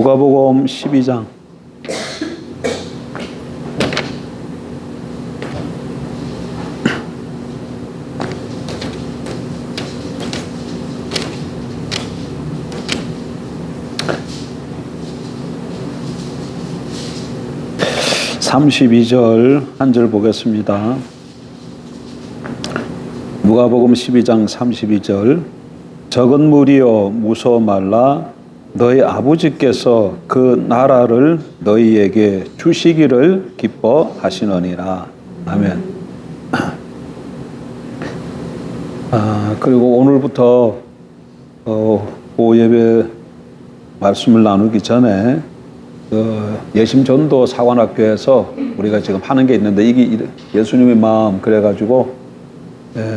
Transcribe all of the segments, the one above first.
누가복음 12장. (32절) 한 절 보겠습니다. 누가복음 12장 32절. 적은 무리여 무서워 말라. 너희 아버지께서 그 나라를 너희에게 주시기를 기뻐하시느니라. 아멘. 그리고 오늘부터 오예배 말씀을 나누기 전에 예심전도 사관학교에서 우리가 지금 하는 게 있는데, 이게 예수님의 마음 그래가지고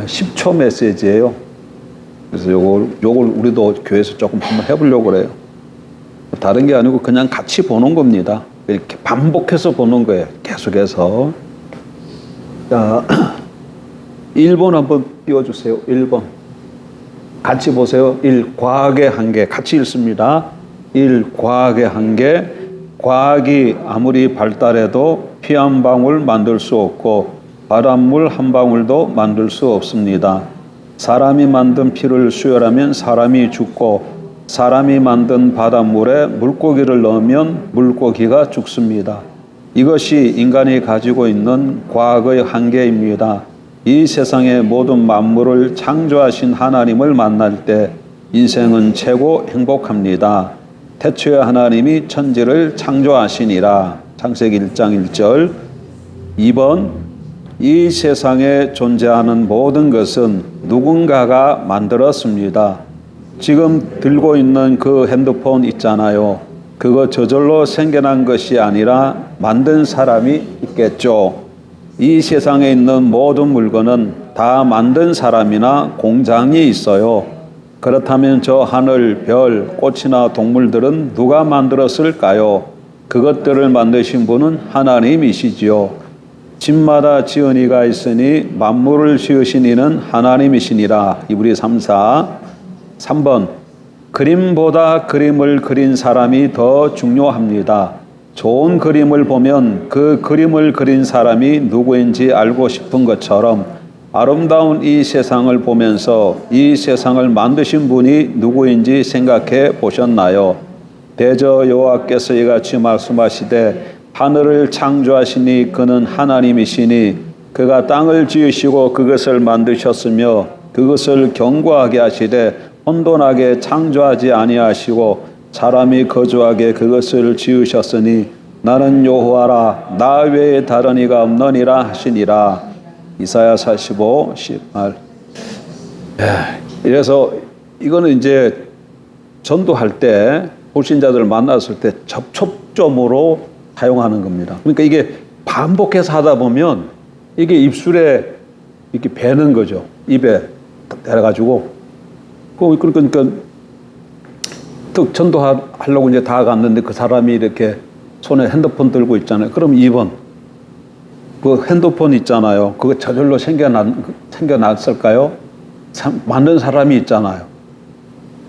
10초 메시지예요. 그래서 요걸 우리도 교회에서 조금 한번 해보려고 그래요. 다른 게 아니고 그냥 같이 보는 겁니다. 이렇게 반복해서 보는 거예요. 계속해서. 자, 1번 한번 띄워주세요. 1번. 같이 보세요. 1. 과학의 한계. 같이 읽습니다. 1. 과학의 한계. 과학이 아무리 발달해도 피 한 방울 만들 수 없고 바닷물 한 방울도 만들 수 없습니다. 사람이 만든 피를 수혈하면 사람이 죽고 사람이 만든 바닷물에 물고기를 넣으면 물고기가 죽습니다. 이것이 인간이 가지고 있는 과학의 한계입니다. 이 세상의 모든 만물을 창조하신 하나님을 만날 때 인생은 최고 행복합니다. 태초에 하나님이 천지를 창조하시니라. 창세기 1장 1절. 2번. 이 세상에 존재하는 모든 것은 누군가가 만들었습니다. 지금 들고 있는 그 핸드폰 있잖아요. 그거 저절로 생겨난 것이 아니라 만든 사람이 있겠죠. 이 세상에 있는 모든 물건은 다 만든 사람이나 공장이 있어요. 그렇다면 저 하늘, 별, 꽃이나 동물들은 누가 만들었을까요? 그것들을 만드신 분은 하나님이시지요. 집마다 지은 이가 있으니 만물을 지으신 이는 하나님이시니라. 이브리 3사. 3번. 그림보다 그림을 그린 사람이 더 중요합니다. 좋은 그림을 보면 그 그림을 그린 사람이 누구인지 알고 싶은 것처럼 아름다운 이 세상을 보면서 이 세상을 만드신 분이 누구인지 생각해 보셨나요? 대저 여호와께서 이같이 말씀하시되 하늘을 창조하시니 그는 하나님이시니 그가 땅을 지으시고 그것을 만드셨으며 그것을 견고하게 하시되 혼돈하게 창조하지 아니하시고 사람이 거주하게 그것을 지으셨으니 나는 여호와라 나 외에 다른 이가 없느니라 하시니라. 이사야 45, 18. 이래서 이거는 이제 전도할 때 불신자들을 만났을 때 접촉점으로 사용하는 겁니다. 그러니까 이게 반복해서 하다 보면 이게 입술에 이렇게 배는 거죠. 입에 내려가지고. 그러니까 또 전도하려고 이제 다 갔는데 그 사람이 이렇게 손에 핸드폰 들고 있잖아요. 그럼 2번. 그 핸드폰 있잖아요. 그거 저절로 생겨났을까요? 만든 사람이 있잖아요.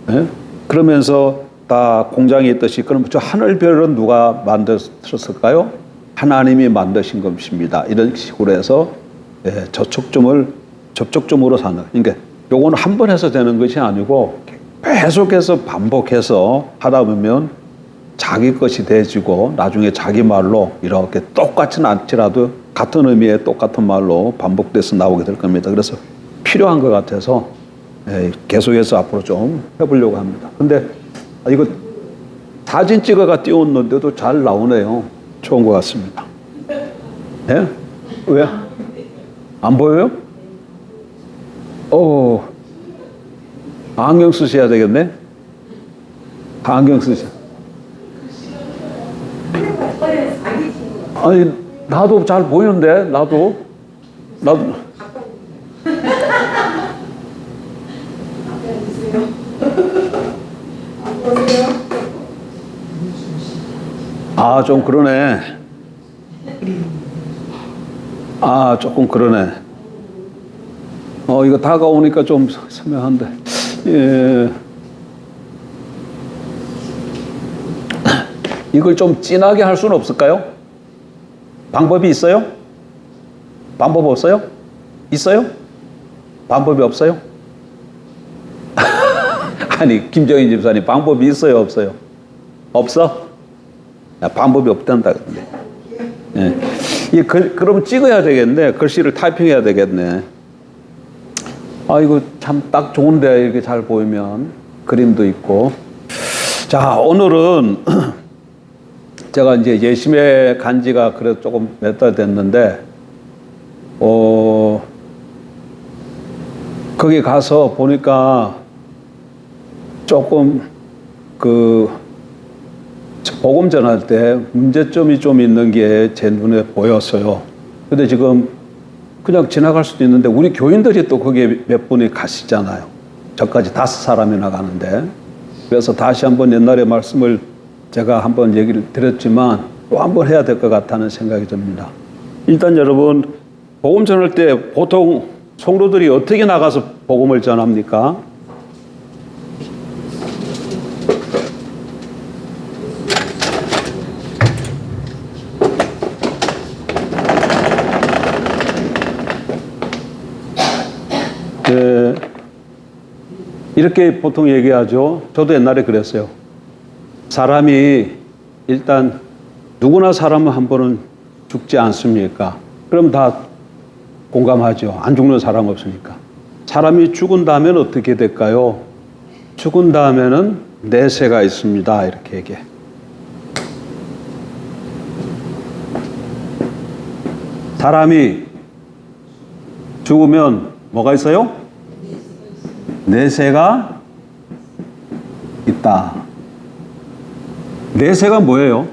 네? 그러면서 다 공장이 있듯이 그럼 저 하늘별은 누가 만들었을까요? 하나님이 만드신 것입니다. 이런 식으로 해서 접촉점으로 사는. 그러니까 요거는 한 번 해서 되는 것이 아니고 계속해서 반복해서 하다 보면 자기 것이 돼지고 나중에 자기 말로 이렇게 똑같진 않더라도 같은 의미의 똑같은 말로 반복돼서 나오게 될 겁니다. 그래서 필요한 것 같아서 계속해서 앞으로 좀 해보려고 합니다. 근데 이거 사진 찍어가 띄웠는데도 잘 나오네요. 좋은 것 같습니다. 예? 왜? 안 보여요? 안경 쓰셔야 되겠네? 안경 쓰셔. 아니, 나도 잘 보이는데, 나도. 좀 그러네. 조금 그러네. 이거 다가오니까 좀 선명한데. 예. 이걸 좀 진하게 할 수는 없을까요? 방법이 있어요? 방법 없어요? 있어요? 방법이 없어요? 아니, 김정인 집사님, 방법이 있어요, 없어요? 없어? 야, 방법이 없단다. 근데. 예. 그럼 찍어야 되겠네. 글씨를 타이핑해야 되겠네. 아, 이거 참 딱 좋은데, 이렇게 잘 보이면. 그림도 있고. 자, 오늘은 제가 이제 예심에 간 지가 그래도 조금 몇 달 됐는데, 거기 가서 보니까 조금 복음 전할 때 문제점이 좀 있는 게 제 눈에 보였어요. 근데 지금 그냥 지나갈 수도 있는데 우리 교인들이 또 거기에 몇 분이 가시잖아요. 저까지 5사람이나 가는데. 그래서 다시 한번 옛날의 말씀을 제가 한번 얘기를 드렸지만 또 한번 해야 될 것 같다는 생각이 듭니다. 일단 여러분, 복음 전할 때 보통 성도들이 어떻게 나가서 복음을 전합니까? 네, 이렇게 보통 얘기하죠. 저도 옛날에 그랬어요. 사람이 일단 누구나 사람은 한 번은 죽지 않습니까? 그럼 다 공감하죠. 안 죽는 사람 없으니까. 사람이 죽은 다음엔 어떻게 될까요? 죽은 다음에는 내세가 있습니다. 이렇게 얘기해. 사람이 죽으면 뭐가 있어요? 내세가 있다. 내세가 뭐예요?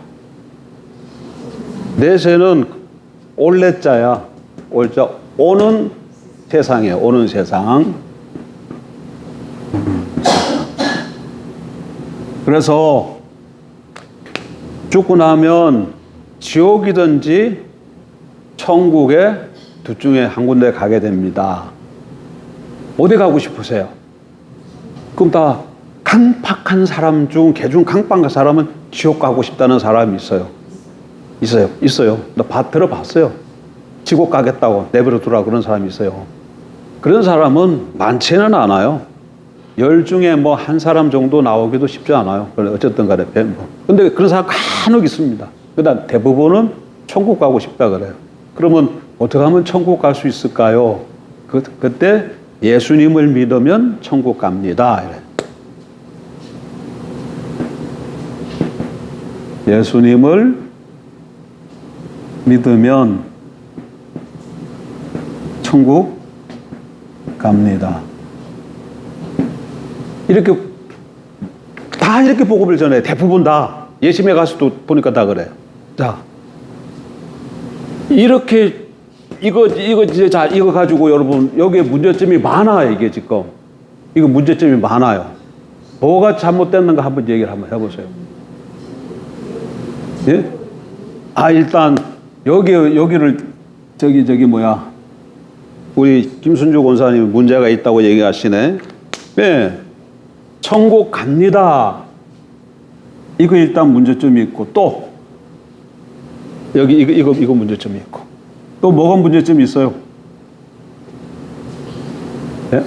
내세는 올레자야. 올자, 오는 세상이에요. 오는 세상. 그래서 죽고 나면 지옥이든지 천국에 둘 중에 한 군데 가게 됩니다. 어디 가고 싶으세요? 그럼 다 강팍한 사람 중, 개중 강팍한 사람은 지옥 가고 싶다는 사람이 있어요. 있어요. 나 들어봤어요. 지옥 가겠다고 내버려 두라 그런 사람이 있어요. 그런 사람은 많지는 않아요. 10 중에 뭐 한 사람 정도 나오기도 쉽지 않아요. 어쨌든 간에. 근데 그런 사람 간혹 있습니다. 그다음 대부분은 천국 가고 싶다 그래요. 그러면 어떻게 하면 천국 갈 수 있을까요? 그때 예수님을 믿으면 천국 갑니다. 이래. 예수님을 믿으면 천국 갑니다. 이렇게 다 이렇게 복음을 전해. 대부분 다 예심에 가서도 보니까 다 그래요. 자, 이렇게 이거 가지고 여러분 여기에 문제점이 많아요. 이게 지금 이거 문제점이 많아요. 뭐가 잘못됐는가 한번 얘기를 한번 해보세요. 예? 아, 일단 여기를 저기 뭐야, 우리 김순주 권사님 문제가 있다고 얘기하시네. 네, 천국 갑니다. 이거 일단 문제점이 있고, 또 여기 이거 문제점이 있고, 또 뭐가 문제점이 있어요? 예?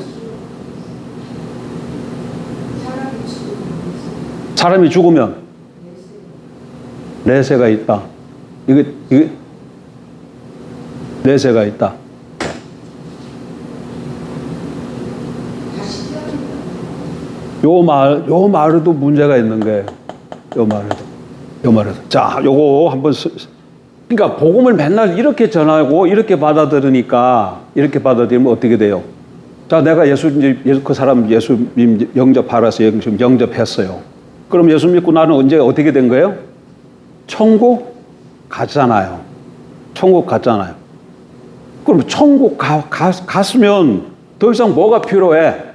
사람이 죽으면 내세가 있다. 이게 내세가 있다. 요 말에도 문제가 있는 거예요. 요 말에도. 자, 요거 한번 그러니까 복음을 맨날 이렇게 전하고 이렇게 받아들이면 어떻게 돼요? 자, 내가 그 사람 예수님 영접하라서 영접했어요. 그럼 예수 믿고 나는 언제 어떻게 된 거예요? 천국 갔잖아요. 그럼 천국 갔으면 더 이상 뭐가 필요해?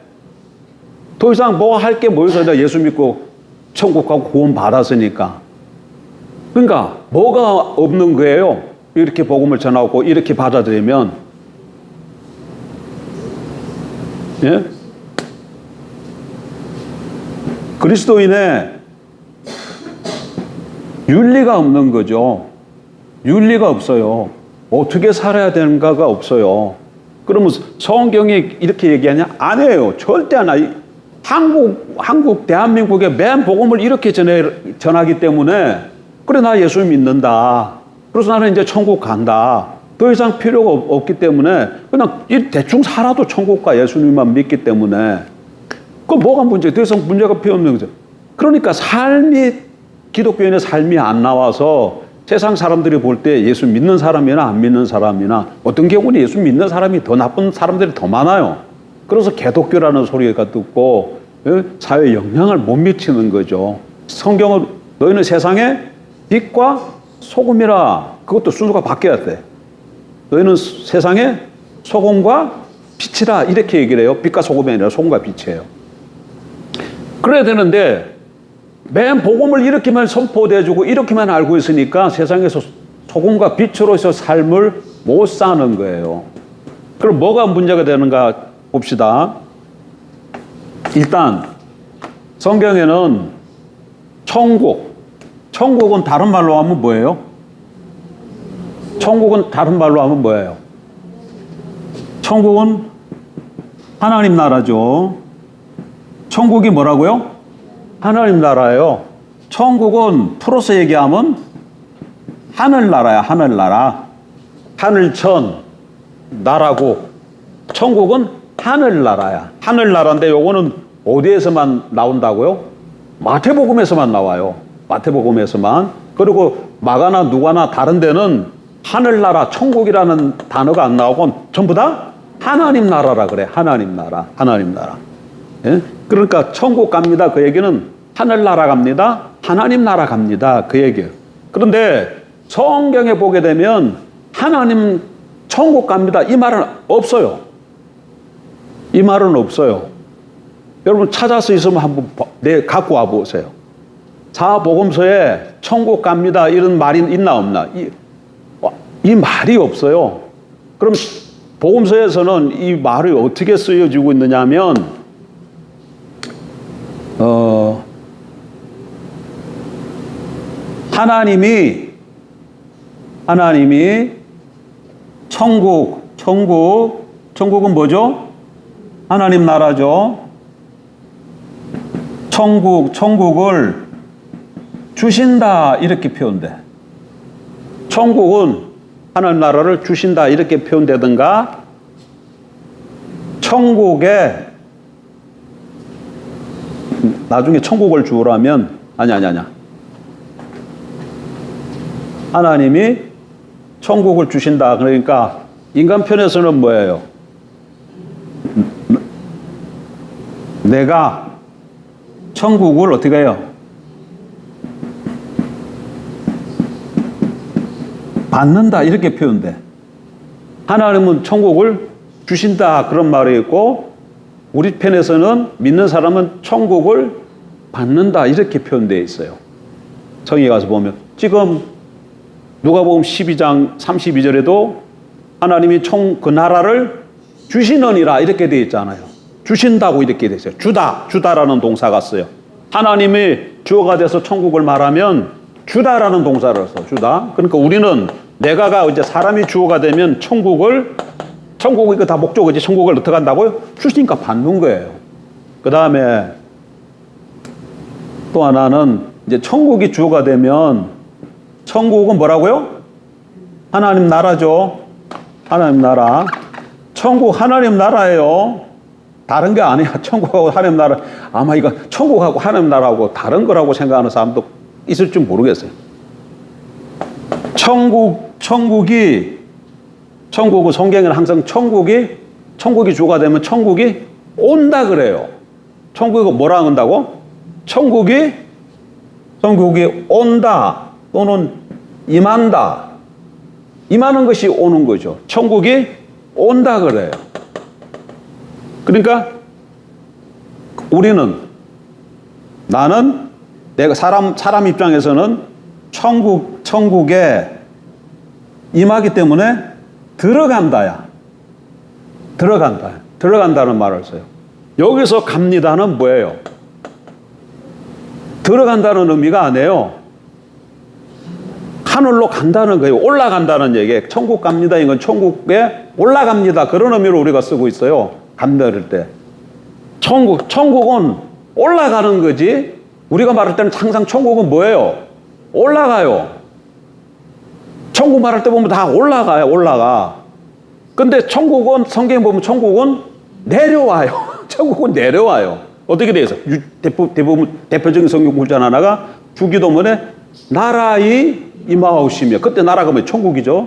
더 이상 뭐 할 게 뭐 있어요? 예수 믿고 천국 가고 구원 받았으니까. 그러니까 뭐가 없는 거예요? 이렇게 복음을 전하고 이렇게 받아들이면. 예? 윤리가 없는 거죠. 윤리가 없어요. 어떻게 살아야 되는가가 없어요. 그러면 성경이 이렇게 얘기하냐? 안 해요. 절대 안 해요. 한국, 대한민국에 맨 복음을 이렇게 전하기 때문에, 그래, 나 예수 믿는다. 그래서 나는 이제 천국 간다. 더 이상 필요가 없기 때문에 그냥 대충 살아도 천국 가, 예수님만 믿기 때문에. 그 뭐가 문제예요? 더 이상 문제가 필요 없는 거죠. 그러니까 기독교인의 삶이 안 나와서 세상 사람들이 볼 때 예수 믿는 사람이나 안 믿는 사람이나, 어떤 경우는 예수 믿는 사람이 더 나쁜 사람들이 더 많아요. 그래서 개독교라는 소리가 듣고 사회에 영향을 못 미치는 거죠. 성경은 너희는 세상의 빛과 소금이라. 그것도 순서가 바뀌어야 돼. 너희는 세상의 소금과 빛이라, 이렇게 얘기를 해요. 빛과 소금이 아니라 소금과 빛이에요. 그래야 되는데 맨 복음을 이렇게만 선포해주고 이렇게만 알고 있으니까 세상에서 소금과 빛으로서 삶을 못 사는 거예요. 그럼 뭐가 문제가 되는가 봅시다. 일단 성경에는 천국은 다른 말로 하면 뭐예요? 천국은 다른 말로 하면 뭐예요? 천국은 하나님 나라죠. 천국이 뭐라고요? 하나님 나라예요. 천국은 풀어서 얘기하면 하늘나라야, 하늘나라. 하늘천 나라고, 천국은 하늘나라야. 하늘나라인데 요거는 어디에서만 나온다고요? 마태복음에서만 나와요. 마태복음에서만. 그리고 마가나 누가나 다른 데는 하늘나라, 천국이라는 단어가 안 나오고 전부 다 하나님 나라라 그래. 하나님 나라, 하나님 나라. 예? 그러니까 천국 갑니다. 그 얘기는 하늘나라 갑니다. 하나님 나라 갑니다. 그 얘기예요. 그런데 성경에 보게 되면 하나님 천국 갑니다. 이 말은 없어요. 이 말은 없어요. 여러분 찾아서 있으면 한번 갖고 와 보세요. 사복음서에 천국 갑니다. 이런 말이 있나 없나? 이 말이 없어요. 그럼 복음서에서는 이 말이 어떻게 쓰여지고 있느냐 하면, 하나님이 천국은 뭐죠? 하나님 나라죠. 천국을 주신다, 이렇게 표현돼. 천국은 하나님 나라를 주신다, 이렇게 표현되든가, 천국에 나중에 천국을 주우라면, 아니야. 하나님이 천국을 주신다. 그러니까 인간 편에서는 뭐예요? 내가 천국을 어떻게 해요? 받는다, 이렇게 표현돼. 하나님은 천국을 주신다, 그런 말이 있고, 우리 편에서는 믿는 사람은 천국을 받는다, 이렇게 표현되어 있어요. 성경에 가서 보면 지금 누가복음 12장 32절에도 하나님이 그 나라를 주시느니라, 이렇게 되어 있잖아요. 주신다고 이렇게 되어 있어요. 주다라는 동사가 써요. 하나님이 주어가 돼서 천국을 말하면 주다라는 동사를 써. 주다. 그러니까 우리는 내가가 이제 사람이 주어가 되면 천국이 이거 다 목적이지. 천국을 어떻게 한다고요? 주시니까 받는 거예요. 그 다음에 또 하나는 이제 천국이 주어가 되면, 천국은 뭐라고요? 하나님 나라죠. 하나님 나라. 천국 하나님 나라예요. 다른 게 아니야. 천국하고 하나님 나라. 아마 이거 천국하고 하나님 나라하고 다른 거라고 생각하는 사람도 있을 줄 모르겠어요. 천국은 성경에는 항상 천국이 주가 되면 천국이 온다 그래요. 천국이 뭐라 한다고? 천국이 온다 또는 임한다. 임하는 것이 오는 거죠. 천국이 온다 그래요. 그러니까 나는 내가 사람 입장에서는 천국에 임하기 때문에 들어간다는 말을 써요. 여기서 갑니다는 뭐예요? 들어간다는 의미가 아니에요. 하늘로 간다는 거예요. 올라간다는 얘기예요. 천국 갑니다. 이건 천국에 올라갑니다. 그런 의미로 우리가 쓰고 있어요. 간다 그럴 때. 천국은 올라가는 거지. 우리가 말할 때는 항상 천국은 뭐예요? 올라가요. 천국 말할 때 보면 다 올라가요. 올라가. 근데 천국은 성경에 보면 천국은 내려와요. 천국은 내려와요. 어떻게 돼 있어? 대표적인 성경 구절 하나가 주기도문에 나라의 임하옵시며, 그때 나라가 뭐 천국이죠.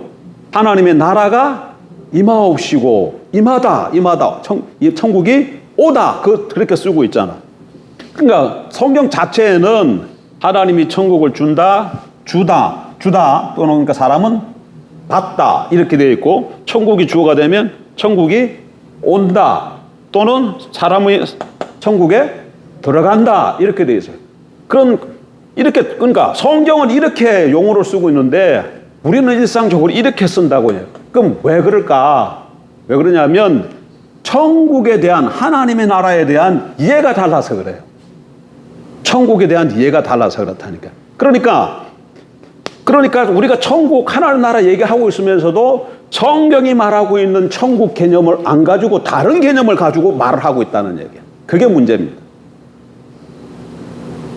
하나님의 나라가 임하옵시고, 임하다. 천국이 오다. 그렇게 쓰고 있잖아. 그러니까 성경 자체에는 하나님이 천국을 주다 또는 그러니까 사람은 받다 이렇게 되어 있고, 천국이 주어가 되면 천국이 온다 또는 사람이 천국에 들어간다 이렇게 되어 있어요. 그러니까 성경은 이렇게 용어를 쓰고 있는데 우리는 일상적으로 이렇게 쓴다고 해요. 그럼 왜 그럴까? 왜 그러냐면 천국에 대한, 하나님의 나라에 대한 이해가 달라서 그래요. 천국에 대한 이해가 달라서 그렇다니까. 그러니까 우리가 천국, 하나님 나라 얘기하고 있으면서도 성경이 말하고 있는 천국 개념을 안 가지고 다른 개념을 가지고 말을 하고 있다는 얘기예요. 그게 문제입니다.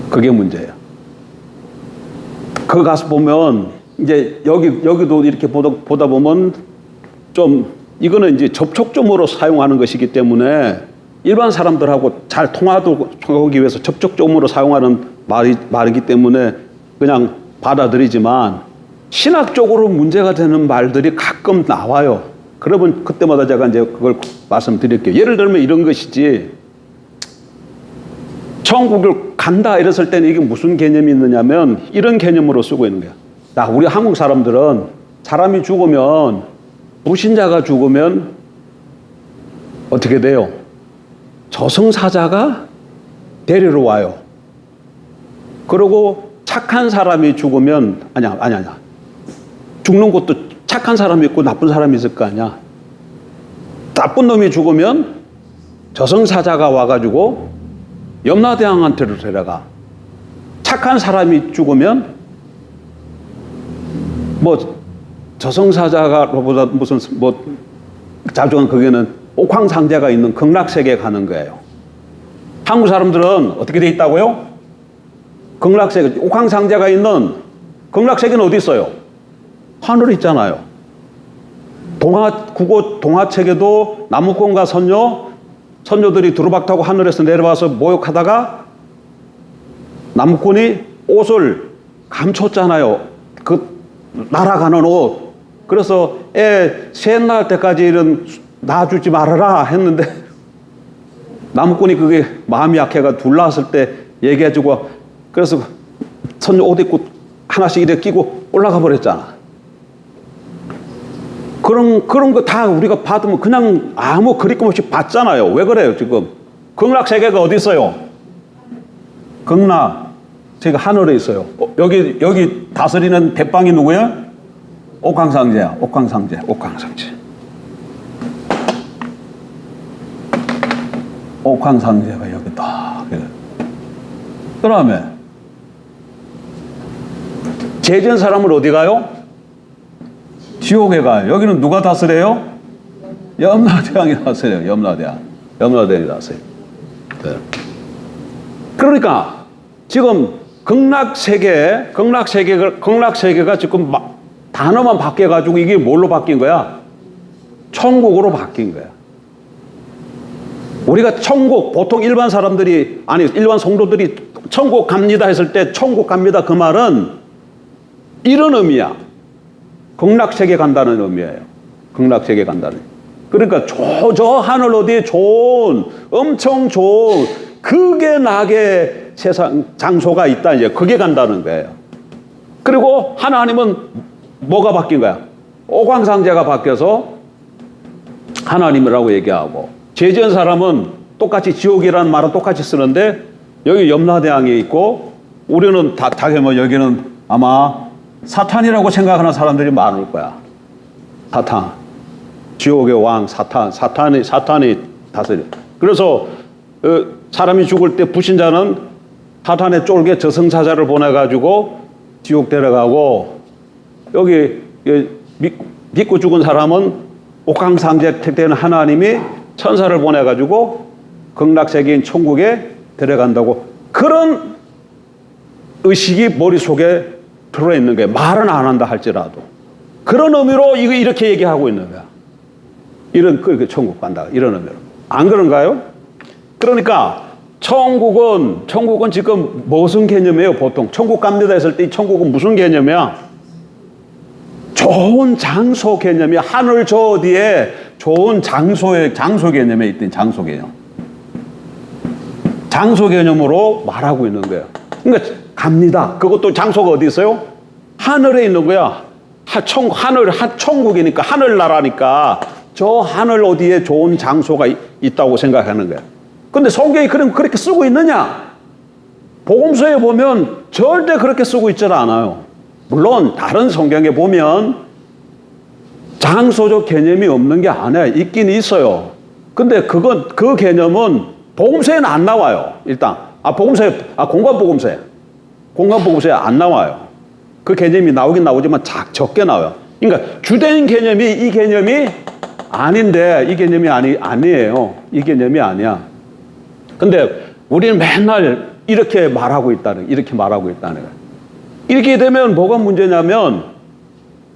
그게 문제예요. 그 가서 보면 이제 여기도 이렇게 보다 보면 좀 이거는 이제 접촉점으로 사용하는 것이기 때문에 일반 사람들하고 잘 통하기 위해서 접촉점으로 사용하는 말이기 때문에 그냥 받아들이지만 신학적으로 문제가 되는 말들이 가끔 나와요. 그러면 그때마다 제가 이제 그걸 말씀드릴게요. 예를 들면 이런 것이지, 천국을 간다 이랬을 때는 이게 무슨 개념이 있느냐면 이런 개념으로 쓰고 있는 거야. 자, 우리 한국 사람들은 사람이 죽으면, 불신자가 죽으면 어떻게 돼요? 저승사자가 데리러 와요. 그리고 착한 사람이 죽으면, 아니야. 죽는 것도 착한 사람이 있고 나쁜 사람이 있을 거 아니야. 나쁜 놈이 죽으면 저승사자가 와가지고 염라대왕한테로 데려가. 착한 사람이 죽으면 뭐 저승사자가로보다 무슨 뭐 자주한 거기는 옥황상제가 있는 극락세계에 가는 거예요. 한국 사람들은 어떻게 돼 있다고요? 극락세계, 옥황상제가 있는 극락세계는 어디 있어요? 하늘에 있잖아요. 국어 동화책에도 나무꾼과 선녀들이 두루박 타고 하늘에서 내려와서 모욕하다가 나무꾼이 옷을 감췄잖아요. 그 날아가는 옷. 그래서 새 낳을 때까지 이런 낳아주지 말아라 했는데 나무꾼이 그게 마음이 약해가 둘 낳았을 때 얘기해주고, 그래서 선녀 옷 입고 하나씩 이렇게 끼고 올라가 버렸잖아. 그런 거 다 우리가 받으면 그냥 아무 그리낌 없이 받잖아요. 왜 그래요, 지금? 극락세계가 어디 있어요? 극락세계가 하늘에 있어요. 여기 다스리는 대빵이 누구야? 옥황상제야. 옥황상제. 옥황상제가 여기다. 그 다음에 죄 지은 사람은 어디 가요? 지옥에 가요. 여기는 누가 다스려요? 염라대왕이 다스려요. 염라대왕이 다스려요. 네. 그러니까 지금 극락세계가 지금 단어만 바뀌어가지고 이게 뭘로 바뀐 거야? 천국으로 바뀐 거야. 우리가 천국, 보통 일반 성도들이 천국 갑니다 했을 때 천국 갑니다 그 말은 이런 의미야. 극락세계 간다는 의미예요. 극락세계 간다는. 그러니까 저 하늘 어디에 엄청 좋은 극의 낙의 세상 장소가 있다, 이제 그게 간다는 거예요. 그리고 하나님은 뭐가 바뀐 거야? 옥황상제가 바뀌어서 하나님이라고 얘기하고, 죄 지은 사람은 똑같이 지옥이라는 말은 똑같이 쓰는데 여기 염라대왕이 있고, 우리는 뭐 여기는 아마 사탄이라고 생각하는 사람들이 많을 거야. 사탄. 지옥의 왕 사탄이 다스려. 그래서 사람이 죽을 때 불신자는 사탄의 쫄개 저승사자를 보내가지고 지옥 데려가고, 여기 믿고 죽은 사람은 옥황상제되는 하나님이 천사를 보내가지고 극락세계인 천국에 데려간다고, 그런 의식이 머릿속에 들어있는 거예요. 말은 안 한다 할지라도. 그런 의미로 이렇게 얘기하고 있는 거야. 이런, 천국 간다. 이런 의미로. 안 그런가요? 그러니까 천국은 지금 무슨 개념이에요? 보통 천국 갑니다 했을 때 이 천국은 무슨 개념이야? 좋은 장소 개념이야. 하늘 저 어디에 좋은 장소 개념에 있던 장소 개념. 장소 개념으로 말하고 있는 거예요. 그러니까 갑니다. 그것도 장소가 어디 있어요? 하늘에 있는 거야. 천국이니까, 하늘나라니까 저 하늘 어디에 좋은 장소가 있다고 생각하는 거야. 근데 성경이 그렇게 쓰고 있느냐? 복음서에 보면 절대 그렇게 쓰고 있지 않아요. 물론 다른 성경에 보면 장소적 개념이 없는 게 아니야. 있긴 있어요. 근데 그 개념은 복음서에는 안 나와요. 일단 공관복음서에 안 나와요. 그 개념이 나오긴 나오지만 적게 나와요. 그러니까 주된 개념이 이 개념이 아닌데, 이 개념이 아니에요. 이 개념이 아니야. 근데 우리는 맨날 이렇게 말하고 있다는 거예요. 이렇게 되면 뭐가 문제냐면,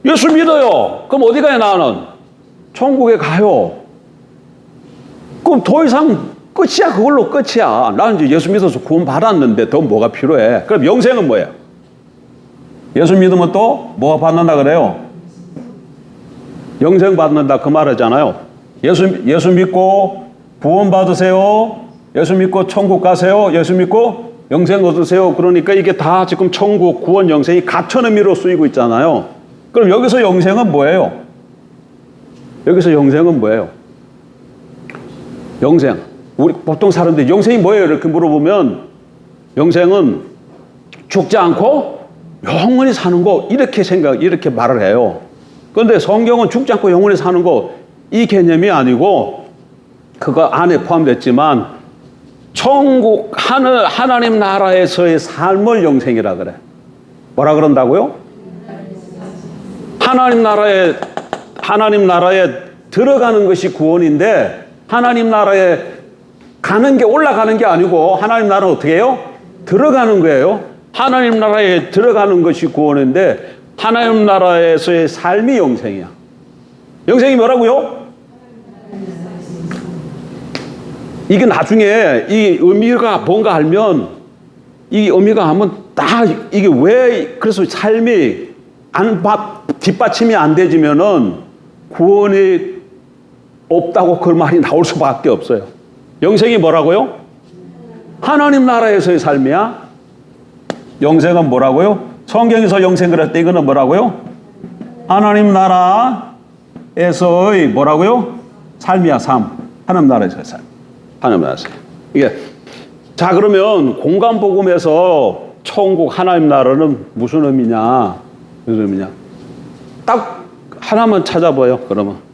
예수 믿어요. 그럼 어디 가요, 나는? 천국에 가요. 그럼 더 이상 끝이야. 그걸로 끝이야. 나는 이제 예수 믿어서 구원 받았는데 더 뭐가 필요해? 그럼 영생은 뭐예요? 예수 믿으면 또 뭐가 받는다 그래요? 영생 받는다 그 말이잖아요. 예수 믿고 구원 받으세요. 예수 믿고 천국 가세요. 예수 믿고 영생 얻으세요. 그러니까 이게 다 지금 천국, 구원, 영생이 같은 의미로 쓰이고 있잖아요. 그럼 여기서 영생은 뭐예요? 영생. 우리 보통 사람들이 영생이 뭐예요? 이렇게 물어보면, 영생은 죽지 않고 영원히 사는 거, 이렇게 말을 해요. 그런데 성경은 죽지 않고 영원히 사는 거, 이 개념이 아니고, 그거 안에 포함됐지만, 천국, 하나님 나라에서의 삶을 영생이라 그래. 뭐라 그런다고요? 하나님 나라에 들어가는 것이 구원인데, 하나님 나라에 올라가는 게 아니고, 하나님 나라는 어떻게 해요? 들어가는 거예요. 하나님 나라에 들어가는 것이 구원인데, 하나님 나라에서의 삶이 영생이야. 영생이 뭐라고요? 이게 나중에 이 의미가 뭔가 알면, 이 의미가 하면 이게 왜, 그래서 삶이 뒷받침이 안 되지면은 구원이 없다고 그 말이 나올 수밖에 없어요. 영생이 뭐라고요? 하나님 나라에서의 삶이야. 영생은 뭐라고요? 성경에서 영생 그랬을 때 이거는 뭐라고요? 하나님 나라에서의 뭐라고요? 삶이야, 삶. 하나님 나라에서의 삶. 하나님 나라에서. 이게, 자, 그러면 공관복음에서 천국, 하나님 나라는 무슨 의미냐? 딱 하나만 찾아봐요, 그러면.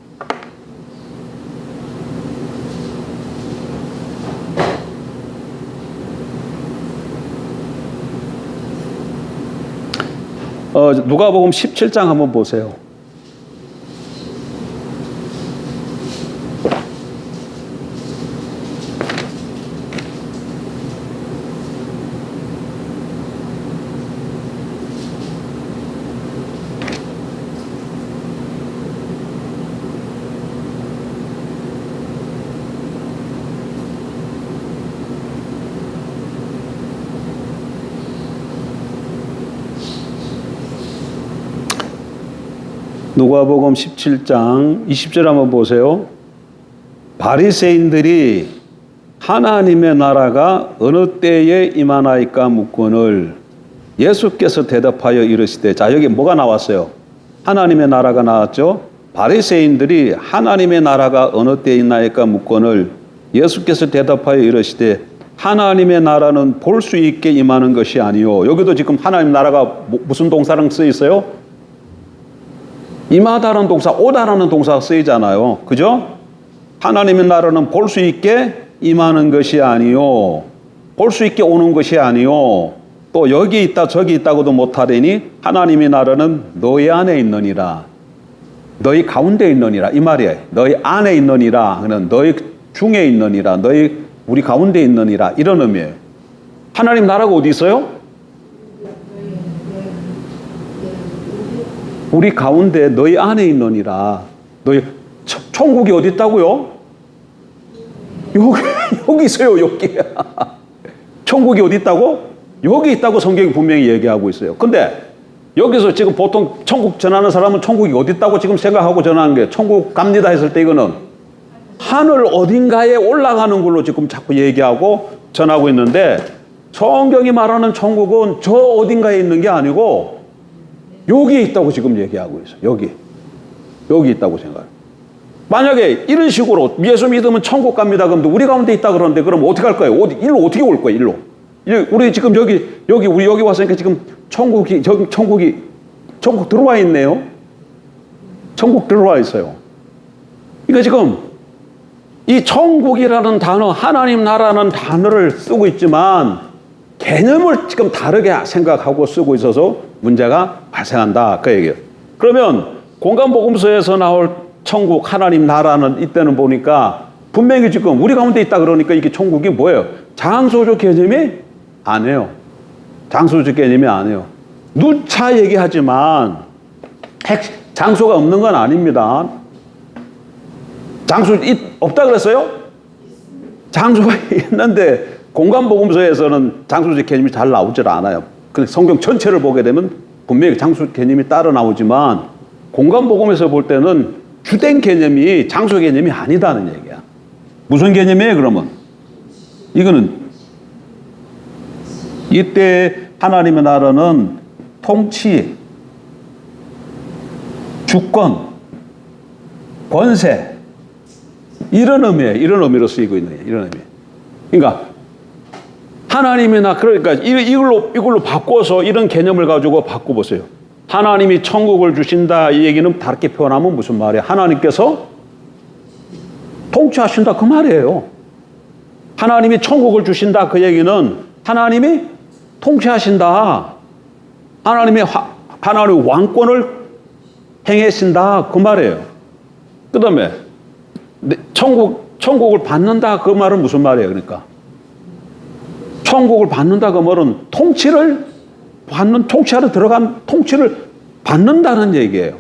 누가복음 17장 한번 보세요. 누가복음 17장 20절 한번 보세요. 바리새인들이 하나님의 나라가 어느 때에 임하나이까 묻거늘 예수께서 대답하여 이르시되, 자, 여기 뭐가 나왔어요? 하나님의 나라가 나왔죠. 바리새인들이 하나님의 나라가 어느 때에 있나이까 묻거늘 예수께서 대답하여 이르시되, 하나님의 나라는 볼 수 있게 임하는 것이 아니요. 여기도 지금 하나님 나라가 무슨 동사랑 쓰여 있어요? 임하다라는 동사, 오다라는 동사가 쓰이잖아요. 그죠? 하나님의 나라는 볼 수 있게 임하는 것이 아니요. 볼 수 있게 오는 것이 아니요. 또 여기 있다 저기 있다고도 못하리니 하나님의 나라는 너희 안에 있느니라. 너희 가운데 있느니라 이 말이에요. 너희 안에 있느니라 하는 너희 중에 있느니라. 너희 우리 가운데 있느니라 이런 의미예요. 하나님 나라가 어디 있어요? 우리 가운데 너희 안에 있느니라. 너희 천국이 어디 있다고요? 여기 있어요. 여기. 천국이 어디 있다고? 여기 있다고 성경이 분명히 얘기하고 있어요. 근데 여기서 지금 보통 천국 전하는 사람은 천국이 어디 있다고 지금 생각하고 전하는 게 천국 갑니다 했을 때 이거는 하늘 어딘가에 올라가는 걸로 지금 자꾸 얘기하고 전하고 있는데 성경이 말하는 천국은 저 어딘가에 있는 게 아니고 여기 있다고 지금 얘기하고 있어요. 여기 있다고 생각해요. 만약에 이런 식으로 예수 믿으면 천국 갑니다. 그럼 우리 가운데 있다 그러는데 그럼 어떻게 할 거예요? 일로 어떻게 올 거예요? 일로. 우리 지금 우리 여기 왔으니까 지금 천국 들어와 있네요. 천국 들어와 있어요. 그러니까 지금 이 천국이라는 단어, 하나님 나라는 단어를 쓰고 있지만 개념을 지금 다르게 생각하고 쓰고 있어서 문제가 발생한다. 그 얘기예요. 그러면 공간복음서에서 나올 천국, 하나님 나라는 이때는 보니까 분명히 지금 우리 가운데 있다 그러니까 이게 천국이 뭐예요? 장소적 개념이 아니에요. 장소적 개념이 아니에요. 누차 얘기하지만 장소가 없는 건 아닙니다. 장소 없다 그랬어요? 장소가 있는데 공간복음서에서는 장소적 개념이 잘 나오질 않아요. 근데 성경 전체를 보게 되면 분명히 장소 개념이 따로 나오지만 공간복음에서 볼 때는 주된 개념이 장소 개념이 아니다는 얘기야. 무슨 개념이에요 그러면? 이거는 이때 하나님의 나라는 통치, 주권, 권세 이런 의미예요. 이런 의미로 쓰이고 있는 거예요. 이런 의미. 그러니까 하나님의 나 그러니까 이걸로 바꿔서 이런 개념을 가지고 바꿔보세요. 하나님이 천국을 주신다 이 얘기는 다르게 표현하면 무슨 말이에요? 하나님께서 통치하신다 그 말이에요. 하나님이 천국을 주신다 그 얘기는 하나님이 통치하신다. 하나님의 왕권을 행하신다 그 말이에요. 그 다음에 천국을 받는다 그 말은 무슨 말이에요? 그러니까 천국을 받는다 그 말은 통치하러 들어간 통치를 받는다는 얘기예요.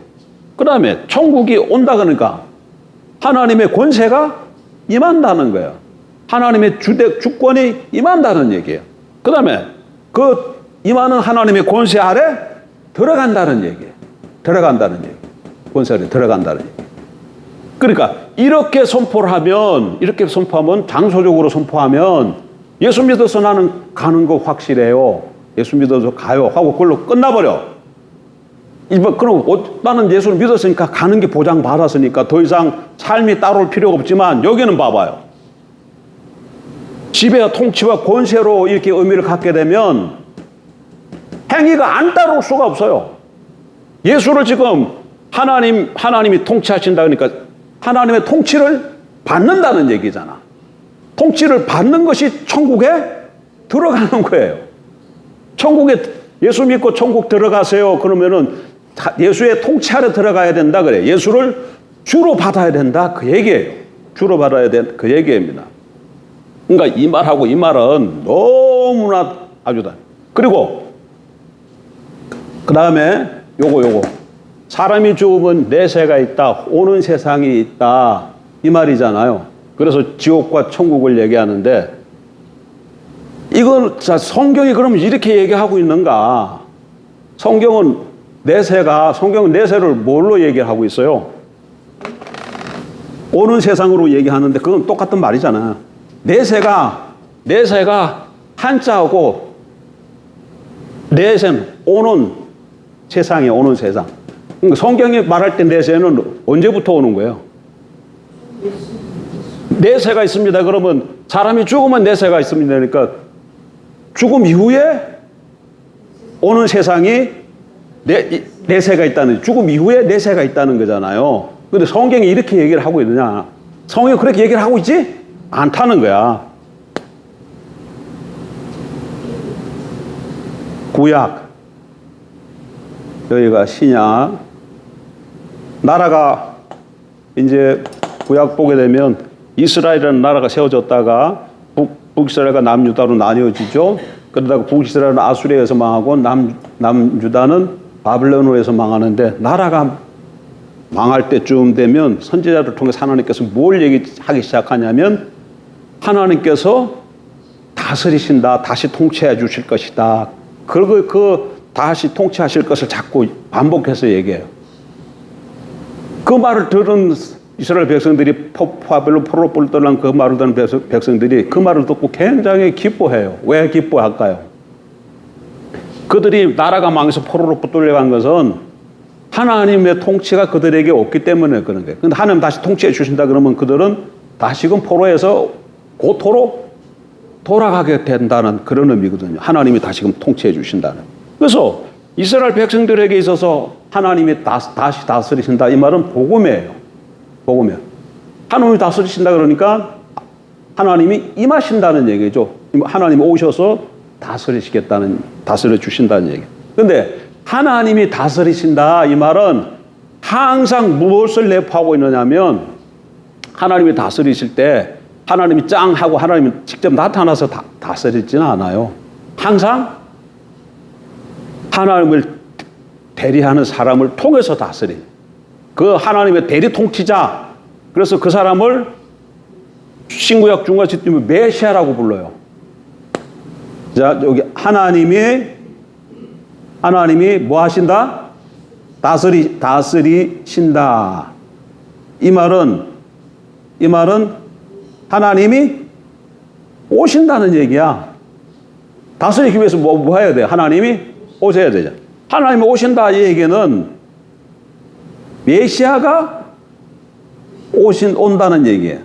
그 다음에 천국이 온다 그러니까 하나님의 권세가 임한다는 거예요. 하나님의 주권이 임한다는 얘기예요. 그 다음에 그 임하는 하나님의 권세 아래 들어간다는 얘기예요. 들어간다는 얘기. 권세 아래 들어간다는 얘기. 그러니까 이렇게 선포하면 장소적으로 선포하면 예수 믿어서 나는 가는 거 확실해요. 예수 믿어서 가요 하고 그걸로 끝나버려. 그럼 나는 예수를 믿었으니까 가는 게 보장받았으니까 더 이상 삶이 따라올 필요가 없지만 여기는 봐봐요. 지배와 통치와 권세로 이렇게 의미를 갖게 되면 행위가 안 따라올 수가 없어요. 예수를 지금 하나님이 통치하신다 그러니까 하나님의 통치를 받는다는 얘기잖아. 통치를 받는 것이 천국에 들어가는 거예요. 천국에 예수 믿고 천국 들어가세요. 그러면은 예수의 통치 아래 들어가야 된다 그래. 예수를 주로 받아야 된다 그 얘기예요. 주로 받아야 된다 그 얘기입니다. 그러니까 이 말하고 이 말은 너무나 아주 다. 그리고 그 다음에 요거 사람이 죽으면 내세가 있다. 오는 세상이 있다. 이 말이잖아요. 그래서 지옥과 천국을 얘기하는데 이건 성경이 그러면 이렇게 얘기하고 있는가? 성경은 내세를 뭘로 얘기하고 있어요? 오는 세상으로 얘기하는데 그건 똑같은 말이잖아. 내세가 한자하고 내세는 오는 세상에 오는 세상. 그러니까 성경이 말할 때 내세는 언제부터 오는 거예요? 내세가 있습니다. 그러면 사람이 죽으면 내세가 있습니다. 그러니까 죽음 이후에 오는 세상이 내세가 있다는, 죽음 이후에 내세가 있다는 거잖아요. 근데 성경이 이렇게 얘기를 하고 있느냐? 성경이 그렇게 얘기를 하고 있지? 않다는 거야. 구약, 여기가 신약. 나라가 이제 구약 보게 되면 이스라엘이라는 나라가 세워졌다가 북이스라엘과 남유다로 나뉘어지죠. 그러다가 북이스라엘은 아수리아에서 망하고 남유다는 바빌론에서 망하는데, 나라가 망할 때쯤 되면 선지자를 통해서 하나님께서 뭘 얘기하기 시작하냐면, 하나님께서 다스리신다, 다시 통치해 주실 것이다. 그 다시 통치하실 것을 자꾸 반복해서 얘기해요. 그 말을 들은 이스라엘 백성들이, 바벨론 포로를 떠난 그 말을 듣는 백성들이 그 말을 듣고 굉장히 기뻐해요. 왜 기뻐할까요? 그들이 나라가 망해서 포로로 붙들려간 것은 하나님의 통치가 그들에게 없기 때문에 그런 거예요. 근데 하나님 다시 통치해 주신다 그러면 그들은 다시금 포로에서 고토로 돌아가게 된다는 그런 의미거든요. 하나님이 다시금 통치해 주신다는. 그래서 이스라엘 백성들에게 있어서 하나님이 다시 다스리신다, 이 말은 복음이에요. 복음이에요. 하나님이 다스리신다 그러니까 하나님이 임하신다는 얘기죠. 하나님이 오셔서 다스려 주신다는 얘기. 근데 하나님이 다스리신다, 이 말은 항상 무엇을 내포하고 있느냐면, 하나님이 다스리실 때 하나님이 짱 하고 하나님이 직접 나타나서 다스리지는 않아요. 항상 하나님을 대리하는 사람을 통해서 다스리. 그 하나님의 대리 통치자. 그래서 그 사람을 신구약 중간 시점에 메시아라고 불러요. 자, 여기 하나님이 뭐 하신다? 다스리신다. 이 말은 하나님이 오신다는 얘기야. 다스리기 위해서 뭐 해야 돼? 하나님이 오셔야 되죠. 하나님이 오신다, 이 얘기는 메시아가 온다는 얘기예요.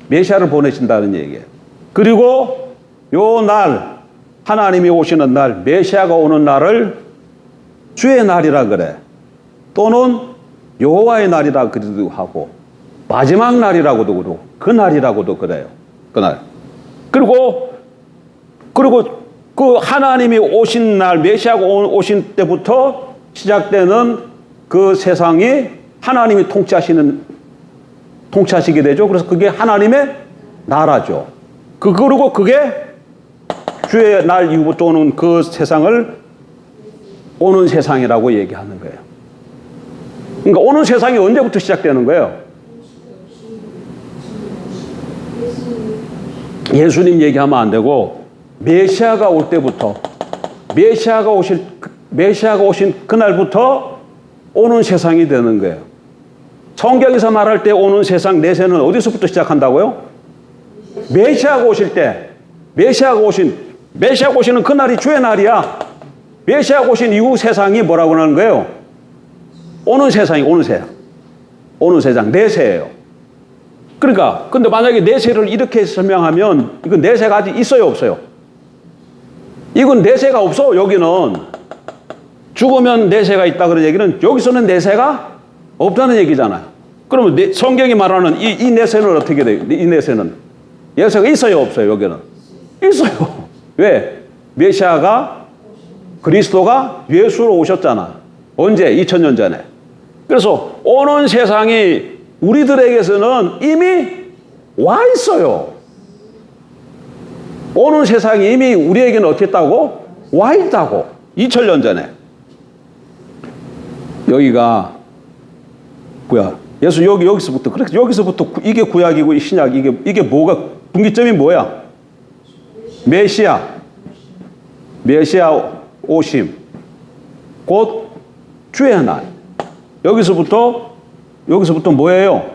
메시아를 보내신다는 얘기예요. 그리고 요 날, 하나님이 오시는 날, 메시아가 오는 날을 주의 날이라 그래. 또는 여호와의 날이라 그러기도 하고, 마지막 날이라고도 그러고, 그 날이라고도 그래요. 그 날. 그리고 그 하나님이 오신 날, 메시아가 오신 때부터 시작되는 그 세상이 하나님이 통치하시게 되죠. 그래서 그게 하나님의 나라죠. 그리고 그게 주의 날 이후부터 오는 그 세상을 오는 세상이라고 얘기하는 거예요. 그러니까 오는 세상이 언제부터 시작되는 거예요? 예수님 얘기하면 안 되고, 메시아가 올 때부터, 메시아가 오신 그날부터 오는 세상이 되는 거예요. 성경에서 말할 때 오는 세상, 내세는 어디서부터 시작한다고요? 메시아가 오실 때, 메시아가 오시는 그날이 주의 날이야. 메시아가 오신 이후 세상이 뭐라고 하는 거예요? 오는 세상, 내세예요. 그러니까, 근데 만약에 내세를 이렇게 설명하면, 이건 내세가 아직 있어요, 없어요? 이건 내세가 없어, 여기는. 죽으면 내세가 있다 그런 얘기는, 여기서는 내세가 없다는 얘기잖아요. 그러면 성경이 말하는 이 내세는 어떻게 돼요? 이 내세는 내세가 있어요, 없어요? 여기는 있어요. 왜? 메시아가, 그리스도가 예수로 오셨잖아. 언제? 2000년 전에. 그래서 오는 세상이 우리들에게서는 이미 와 있어요. 오는 세상이 이미 우리에게는 어떻게 했다고? 와 있다고. 2000년 전에. 여기가 구약. 예수 여기서부터, 그렇게 여기서부터 이게 구약이고 신약, 이게 뭐가, 분기점이 뭐야? 메시아 오심. 곧 주의 날. 여기서부터 뭐예요?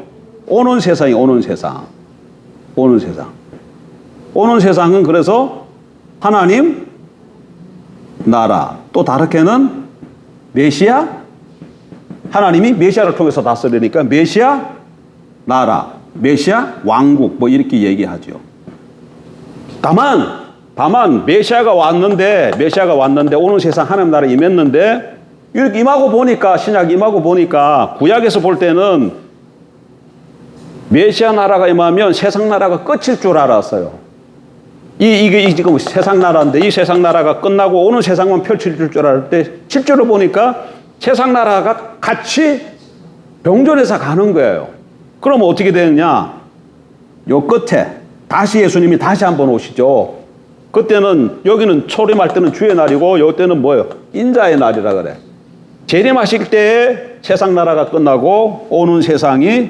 오는 세상이 오는 세상. 오는 세상은 그래서 하나님 나라. 또 다르게는 메시아. 하나님이 메시아를 통해서 다스리니까 메시아 나라, 메시아 왕국, 뭐 이렇게 얘기하죠. 다만 메시아가 왔는데 오는 세상 하나님 나라에 임했는데, 이렇게 임하고 보니까, 신약 임하고 보니까, 구약에서 볼 때는 메시아 나라가 임하면 세상 나라가 끝일 줄 알았어요. 이게 지금 세상 나라인데 이 세상 나라가 끝나고 오는 세상만 펼쳐질 줄 알을 때 실제로 보니까 세상 나라가 같이 병존해서 가는 거예요. 그럼 어떻게 되느냐? 요 끝에 다시 예수님이 다시 한번 오시죠. 그때는 여기는 초림할 때는 주의 날이고 이때는 뭐예요? 인자의 날이라 그래. 재림하실 때에 세상 나라가 끝나고 오는 세상이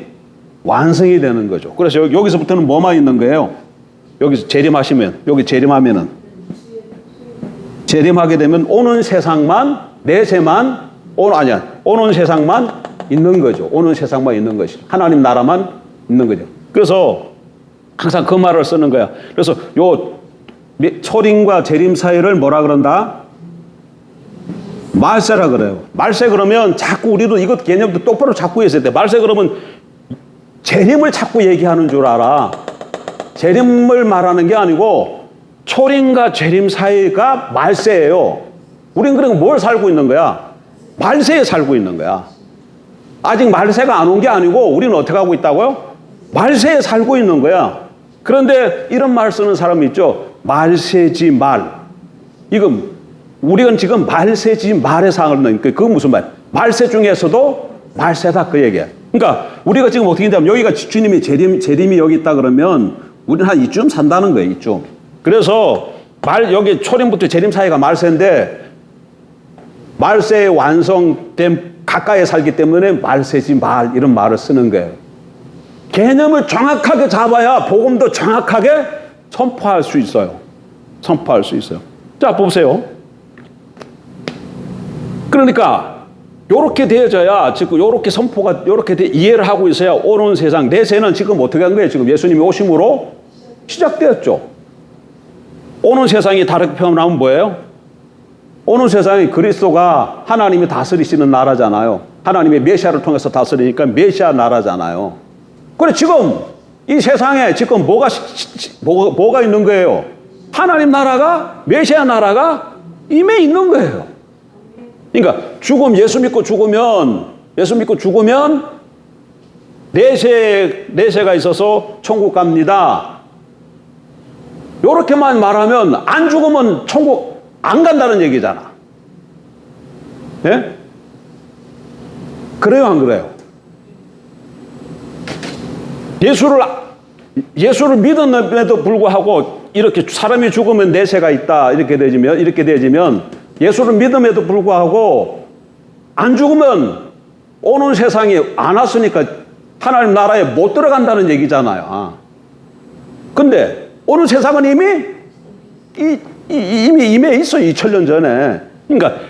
완성이 되는 거죠. 그래서 여기서부터는 뭐만 있는 거예요? 여기서 재림하시면, 여기 재림하면은, 재림하게 되면 오는 세상만, 내세만, 오는 세상만 있는 거죠. 오는 세상만 있는 것이죠. 하나님 나라만 있는 거죠. 그래서 항상 그 말을 쓰는 거야. 그래서 요 초림과 재림 사이를 뭐라 그런다? 말세라 그래요. 말세 그러면 자꾸 우리도 이것 개념도 똑바로 잡고 있어야 돼. 말세 그러면 재림을 자꾸 얘기하는 줄 알아. 재림을 말하는 게 아니고 초림과 재림 사이가 말세예요. 우린 그럼 뭘 살고 있는 거야? 말세에 살고 있는 거야. 아직 말세가 안 온 게 아니고 우리는 어떻게 하고 있다고요? 말세에 살고 있는 거야. 그런데 이런 말 쓰는 사람이 있죠. 말세지 말. 이건 우리는 지금 말세지 말의 상을 넣으니까 그건 무슨 말? 말세 중에서도 말세다 그 얘기야. 그러니까 우리가 지금 어떻게 된다면 여기가 주님의 재림이 여기 있다 그러면 우리는 한 이쯤 산다는 거예요. 이쯤. 그래서 여기 초림부터 재림 사이가 말세인데 말세의 완성된 가까이에 살기 때문에 말세지 말 이런 말을 쓰는 거예요. 개념을 정확하게 잡아야 복음도 정확하게 선포할 수 있어요. 선포할 수 있어요. 자, 보세요. 그러니까 요렇게 되어져야 지금 요렇게 선포가 요렇게 이해를 하고 있어야 오는 세상 내세는 지금 어떻게 한 거예요? 지금 예수님이 오심으로 시작되었죠. 오는 세상이 다르게 표현하면 뭐예요? 오는 세상이 그리스도가 하나님이 다스리시는 나라잖아요. 하나님의 메시아를 통해서 다스리니까 메시아 나라잖아요. 그래 지금 이 세상에 지금 뭐가 있는 거예요? 하나님 나라가 메시아 나라가 이미 있는 거예요. 그러니까 예수 믿고 죽으면 내세가 있어서 천국 갑니다. 요렇게만 말하면 안 죽으면 천국 안 간다는 얘기잖아. 예? 그래요, 안 그래요? 예수를 믿음에도 불구하고 이렇게 사람이 죽으면 내세가 있다. 이렇게 되어지면 예수를 믿음에도 불구하고 안 죽으면 오는 세상이 안 왔으니까 하나님 나라에 못 들어간다는 얘기잖아요. 근데 오는 세상은 이미 임해 있어 2000년 전에. 그러니까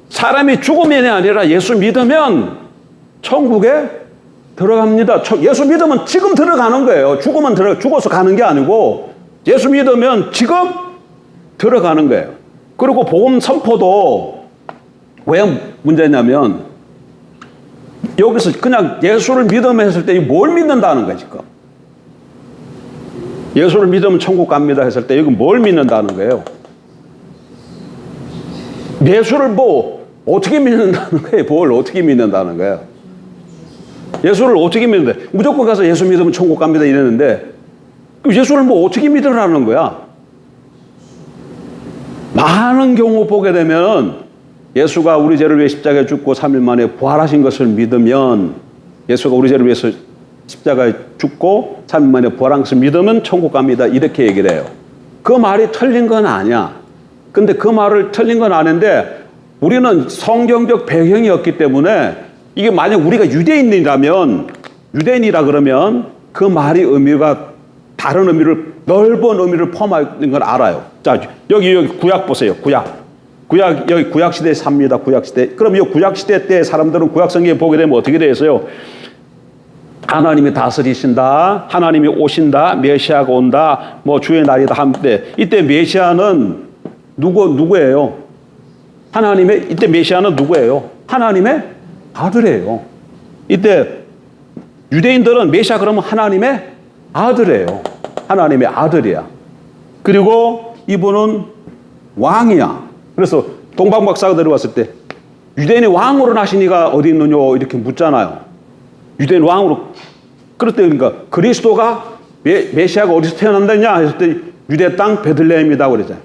사람이 죽으면이 아니라 예수 믿으면 천국에 들어갑니다. 예수 믿으면 지금 들어가는 거예요. 죽어서 가는 게 아니고 예수 믿으면 지금 들어가는 거예요. 그리고 복음 선포도 왜 문제냐면 여기서 그냥 예수를 믿으면 했을 때 뭘 믿는다는 거야 지금. 예수를 믿으면 천국 갑니다 했을 때 여기 뭘 믿는다는 거예요. 예수를 어떻게 믿는다는 거예요. 뭘 어떻게 믿는다는 거예요. 예수를 어떻게 믿는데 무조건 가서 예수 믿으면 천국 갑니다 이랬는데 예수를 어떻게 믿으라는 거야. 많은 경우 보게 되면 예수가 우리 죄를 위해 십자가에 죽고 3일 만에 부활하신 것을 믿으면 예수가 우리 죄를 위해서 십자가에 죽고 3일 만에 부활한 것을 믿으면 천국 갑니다 이렇게 얘기를 해요. 그 말이 틀린 건 아니야. 근데 그 말을 틀린 건 아닌데 우리는 성경적 배경이 없기 때문에 이게 만약 우리가 유대인이라 그러면 그 말이 의미가 다른 의미를 넓은 의미를 포함하는 걸 알아요. 자, 여기 구약 보세요. 여기 구약 시대에 삽니다. 구약 시대. 그럼 이 구약 시대 때 사람들은 구약 성경에 보게 되면 어떻게 되어 있어요? 하나님이 다스리신다. 하나님이 오신다. 메시아가 온다. 주의 날이다 한때 이때 메시아는 누구예요? 이때 메시아는 누구예요? 하나님의 아들이에요. 이때 유대인들은 메시아 그러면 하나님의 아들이에요. 하나님의 아들이야. 그리고 이분은 왕이야. 그래서 동방박사가 들어왔을 때 유대인이 왕으로 나신 이가 어디 있느냐 이렇게 묻잖아요. 유대인 왕으로. 그럴 때 그러니까 그리스도가 메시아가 어디서 태어난다냐 했을 때 유대 땅 베들레헴이다 그러잖아요.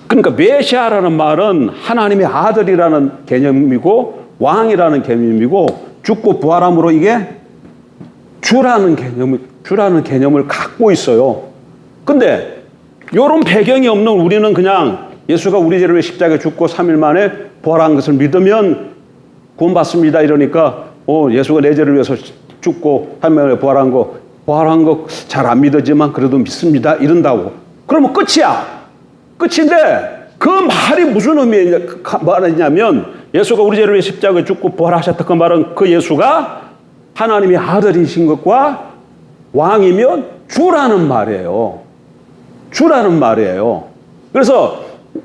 그러니까 메시아라는 말은 하나님의 아들이라는 개념이고 왕이라는 개념이고 죽고 부활함으로 이게 주라는 개념을 갖고 있어요. 근데 이런 배경이 없는 우리는 그냥 예수가 우리 죄를 위해 십자가에 죽고 3일 만에 부활한 것을 믿으면 구원받습니다 이러니까 예수가 내 죄를 위해서 죽고 3일 만에 부활한 거 잘 안 믿었지만 그래도 믿습니다 이런다고. 그러면 끝이야. 끝인데 그 말이 무슨 말이냐면 예수가 우리 죄를 위해 십자가에 죽고 부활하셨다 그 말은 그 예수가 하나님의 아들이신 것과 왕이면 주라는 말이에요. 주라는 말이에요. 그래서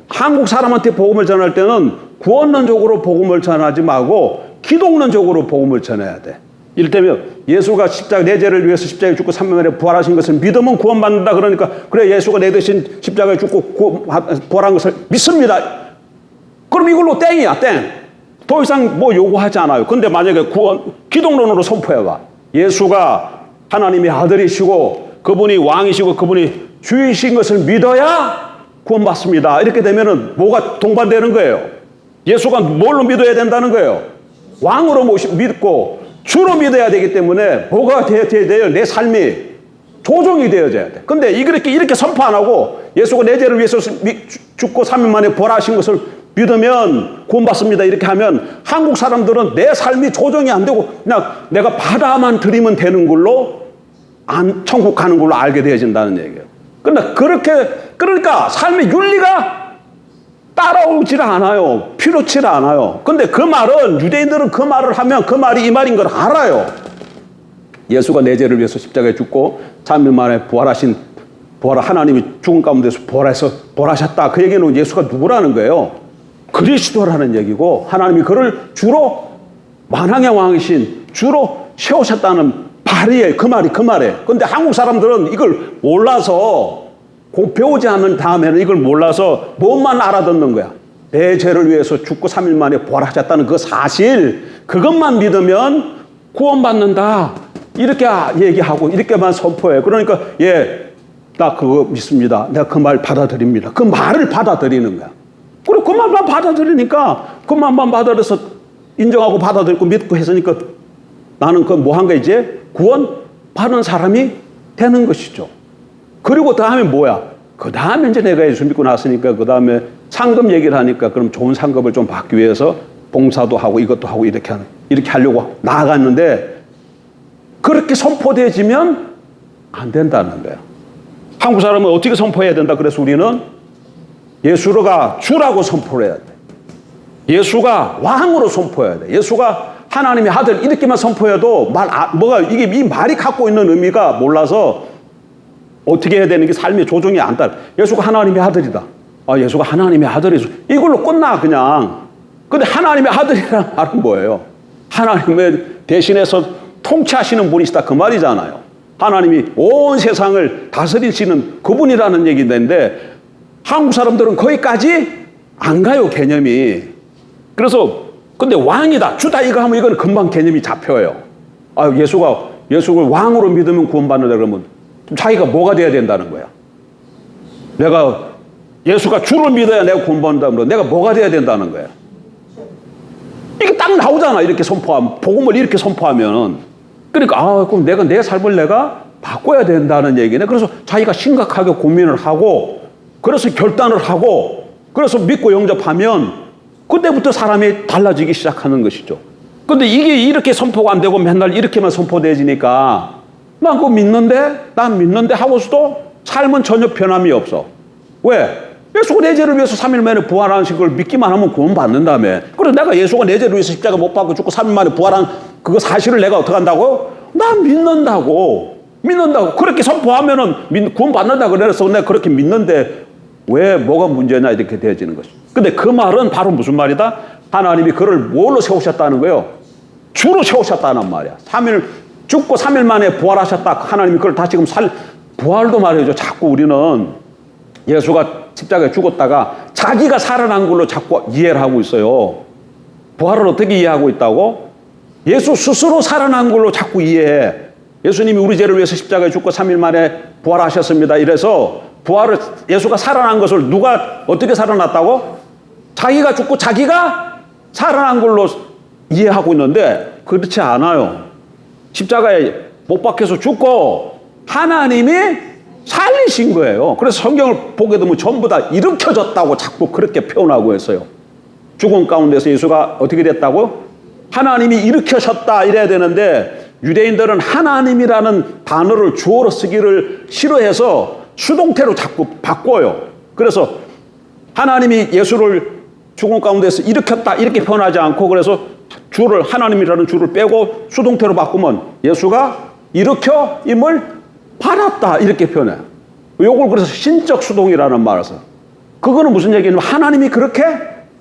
한국 사람한테 복음을 전할 때는 구원론적으로 복음을 전하지 말고 기독론적으로 복음을 전해야 돼. 이를테면 예수가 내 죄를 위해서 십자가에 죽고 3일 만에 부활하신 것을 믿으면 구원받는다 그러니까 그래 예수가 내 대신 십자가에 죽고 부활한 것을 믿습니다. 그럼 이걸로 땡이야 땡. 더 이상 뭐 요구하지 않아요. 근데 만약에 기독론으로 선포해봐. 예수가 하나님의 아들이시고 그분이 왕이시고 그분이 주이신 것을 믿어야 구원받습니다. 이렇게 되면은 뭐가 동반되는 거예요? 예수가 뭘로 믿어야 된다는 거예요? 왕으로 믿고 주로 믿어야 되기 때문에 뭐가 되어야 돼요? 내 삶이 조종이 되어져야 돼. 근데 이렇게 선포 안 하고 예수가 내 죄를 위해서 죽고 3일 만에 부활하신 것을 믿으면 구원받습니다. 이렇게 하면 한국 사람들은 내 삶이 조정이 안 되고 그냥 내가 받아만 드리면 되는 걸로 천국 가는 걸로 알게 되어진다는 얘기예요. 그러니까 삶의 윤리가 따라오질 않아요. 필요치 않아요. 근데 그 말은 유대인들은 그 말을 하면 그 말이 이 말인 걸 알아요. 예수가 내 죄를 위해서 십자가에 죽고 3일 만에 하나님이 죽은 가운데서 부활하셨다. 그 얘기는 예수가 누구라는 거예요? 그리스도라는 얘기고 하나님이 그를 주로 만왕의 왕이신 주로 세우셨다는 말이에요. 그 말에. 근데 한국 사람들은 이걸 몰라서 배우지 않은 다음에는 이걸 몰라서 뭐만 알아듣는 거야. 내 죄를 위해서 죽고 3일 만에 부활하셨다는 그 사실 그것만 믿으면 구원받는다. 이렇게 얘기하고 이렇게만 선포해. 그러니까 나 그거 믿습니다. 내가 그 말 받아들입니다. 그 말을 받아들이는 거야. 그리고 그 말만 받아들이니까 그 말만 받아들여서 인정하고 받아들이고 믿고 했으니까 나는 그 뭐 한 거 이제 구원받은 사람이 되는 것이죠. 그리고 다음에 뭐야? 그 다음에 이제 내가 예수 믿고 났으니까 그 다음에 상급 얘기를 하니까 그럼 좋은 상급을 좀 받기 위해서 봉사도 하고 이것도 하고 이렇게 하려고 나아갔는데 그렇게 선포되어지면 안 된다는 거야. 한국 사람은 어떻게 선포해야 된다? 그래서 우리는 예수가 주라고 선포를 해야 돼. 예수가 왕으로 선포해야 돼. 예수가 하나님의 아들 이렇게만 선포해도 이게 이 말이 갖고 있는 의미가 몰라서 어떻게 해야 되는 게 삶의 조정이 안 따라. 예수가 하나님의 아들이다. 예수가 하나님의 아들이죠. 이걸로 끝나 그냥. 근데 하나님의 아들이라는 말은 뭐예요? 하나님의 대신해서 통치하시는 분이시다 그 말이잖아요. 하나님이 온 세상을 다스리시는 그분이라는 얘기인데 한국 사람들은 거기까지 안 가요 개념이. 그래서 근데 왕이다 주다 이거 하면 이건 금방 개념이 잡혀요. 예수를 왕으로 믿으면 구원받는다 그러면 자기가 뭐가 돼야 된다는 거야? 내가 예수가 주를 믿어야 내가 구원받는다 그러면 내가 뭐가 돼야 된다는 거야? 이게 딱 나오잖아. 이렇게 선포하면 복음을 이렇게 선포하면은 그러니까 그럼 내가 내 삶을 내가 바꿔야 된다는 얘기네. 그래서 자기가 심각하게 고민을 하고 그래서 결단을 하고 그래서 믿고 영접하면 그때부터 사람이 달라지기 시작하는 것이죠. 근데 이게 이렇게 선포가 안 되고 맨날 이렇게만 선포되지니까 난 그거 믿는데 하고서도 삶은 전혀 변함이 없어. 왜? 예수가 내 죄를 위해서 3일 만에 부활하신 걸 믿기만 하면 구원받는다며. 그래서 내가 예수가 내 죄를 위해서 십자가 못 박고 죽고 3일 만에 부활한 그거 사실을 내가 어떻게 한다고? 난 믿는다고. 그렇게 선포하면은 구원받는다 그래서 내가 그렇게 믿는데 왜 뭐가 문제냐 이렇게 되어지는 것이죠. 근데 그 말은 바로 무슨 말이다? 하나님이 그를 뭘로 세우셨다는 거예요? 주로 세우셨다는 말이야. 죽고 3일 만에 부활하셨다. 하나님이 그걸 다시금 부활도 말이죠. 자꾸 우리는 예수가 십자가에 죽었다가 자기가 살아난 걸로 자꾸 이해를 하고 있어요. 부활을 어떻게 이해하고 있다고? 예수 스스로 살아난 걸로 자꾸 이해해. 예수님이 우리 죄를 위해서 십자가에 죽고 3일 만에 부활하셨습니다. 이래서 부활을 예수가 살아난 것을 누가 어떻게 살아났다고? 자기가 죽고 자기가 살아난 걸로 이해하고 있는데 그렇지 않아요. 십자가에 못 박혀서 죽고 하나님이 살리신 거예요. 그래서 성경을 보게 되면 전부 다 일으켜졌다고 자꾸 그렇게 표현하고 있어요. 죽음 가운데서 예수가 어떻게 됐다고? 하나님이 일으켜셨다 이래야 되는데 유대인들은 하나님이라는 단어를 주어로 쓰기를 싫어해서 수동태로 자꾸 바꿔요. 그래서 하나님이 예수를 죽음 가운데서 일으켰다 이렇게 표현하지 않고 그래서 주를 하나님이라는 주를 빼고 수동태로 바꾸면 예수가 일으켜임을 받았다 이렇게 표현해요. 요걸 그래서 신적 수동이라는 말을 써요. 그거는 무슨 얘기냐면 하나님이 그렇게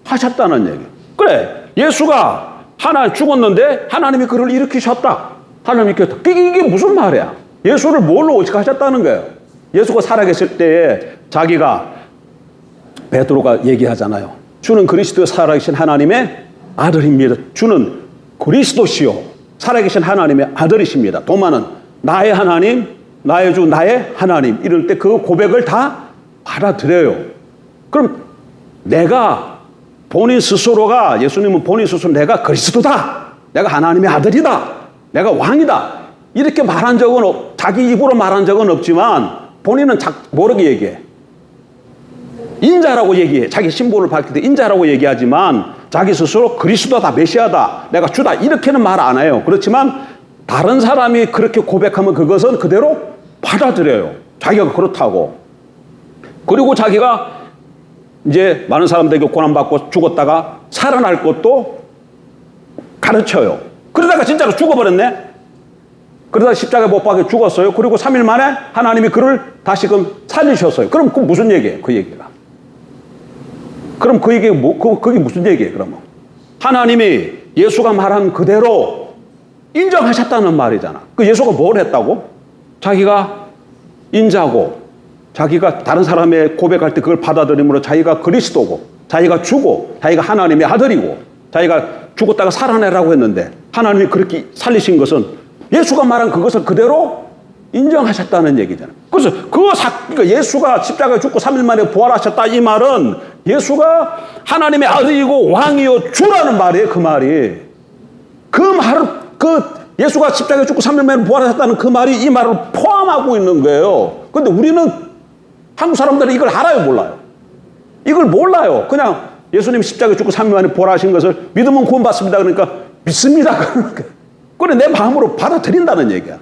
하셨다는 얘기예요. 그래 예수가 하나 죽었는데 하나님이 그를 일으키셨다. 하나님이 일으켰다. 이게 무슨 말이야? 예수를 뭘로 오직하셨다는 거예요. 예수가 살아계실 때에 자기가 베드로가 얘기하잖아요. 주는 그리스도의 살아계신 하나님의 아들입니다. 주는 그리스도시요 살아계신 하나님의 아들이십니다. 도마는 나의 하나님, 나의 주, 나의 하나님 이럴 때 그 고백을 다 받아들여요. 그럼 내가 본인 스스로가 예수님은 본인 스스로 내가 그리스도다. 내가 하나님의 아들이다. 내가 왕이다. 이렇게 말한 적은 자기 입으로 말한 적은 없지만 본인은 모르게 얘기해. 인자라고 얘기해. 자기 신분을 밝힐 때 인자라고 얘기하지만 자기 스스로 그리스도다, 메시아다, 내가 주다 이렇게는 말 안 해요. 그렇지만 다른 사람이 그렇게 고백하면 그것은 그대로 받아들여요. 자기가 그렇다고. 그리고 자기가 이제 많은 사람들에게 고난받고 죽었다가 살아날 것도 가르쳐요. 그러다가 진짜로 죽어버렸네. 그러다가 십자가에 못 박혀 죽었어요. 그리고 3일 만에 하나님이 그를 다시금 살리셨어요. 그럼 그 무슨 얘기예요? 그 얘기가. 그럼 그 얘기 그게 무슨 얘기예요? 그러면 하나님이 예수가 말한 그대로 인정하셨다는 말이잖아. 그 예수가 뭘 했다고? 자기가 인자고 자기가 다른 사람의 고백할 때 그걸 받아들임으로 자기가 그리스도고 자기가 주고 자기가 하나님의 아들이고 자기가 죽었다가 살아내라고 했는데 하나님이 그렇게 살리신 것은 예수가 말한 그것을 그대로 인정하셨다는 얘기잖아요. 그래서 그러니까 예수가 십자가에 죽고 3일 만에 부활하셨다 이 말은 예수가 하나님의 아들이고 왕이요 주라는 말이에요. 그 말이. 그 말을 예수가 십자가에 죽고 3일 만에 부활하셨다는 그 말이 이 말을 포함하고 있는 거예요. 그런데 우리는 한국 사람들은 이걸 알아요, 몰라요? 이걸 몰라요. 그냥 예수님 십자가에 죽고 3일 만에 부활하신 것을 믿으면 구원받습니다. 그러니까 믿습니다. 그래 내 마음으로 받아들인다는 얘기야.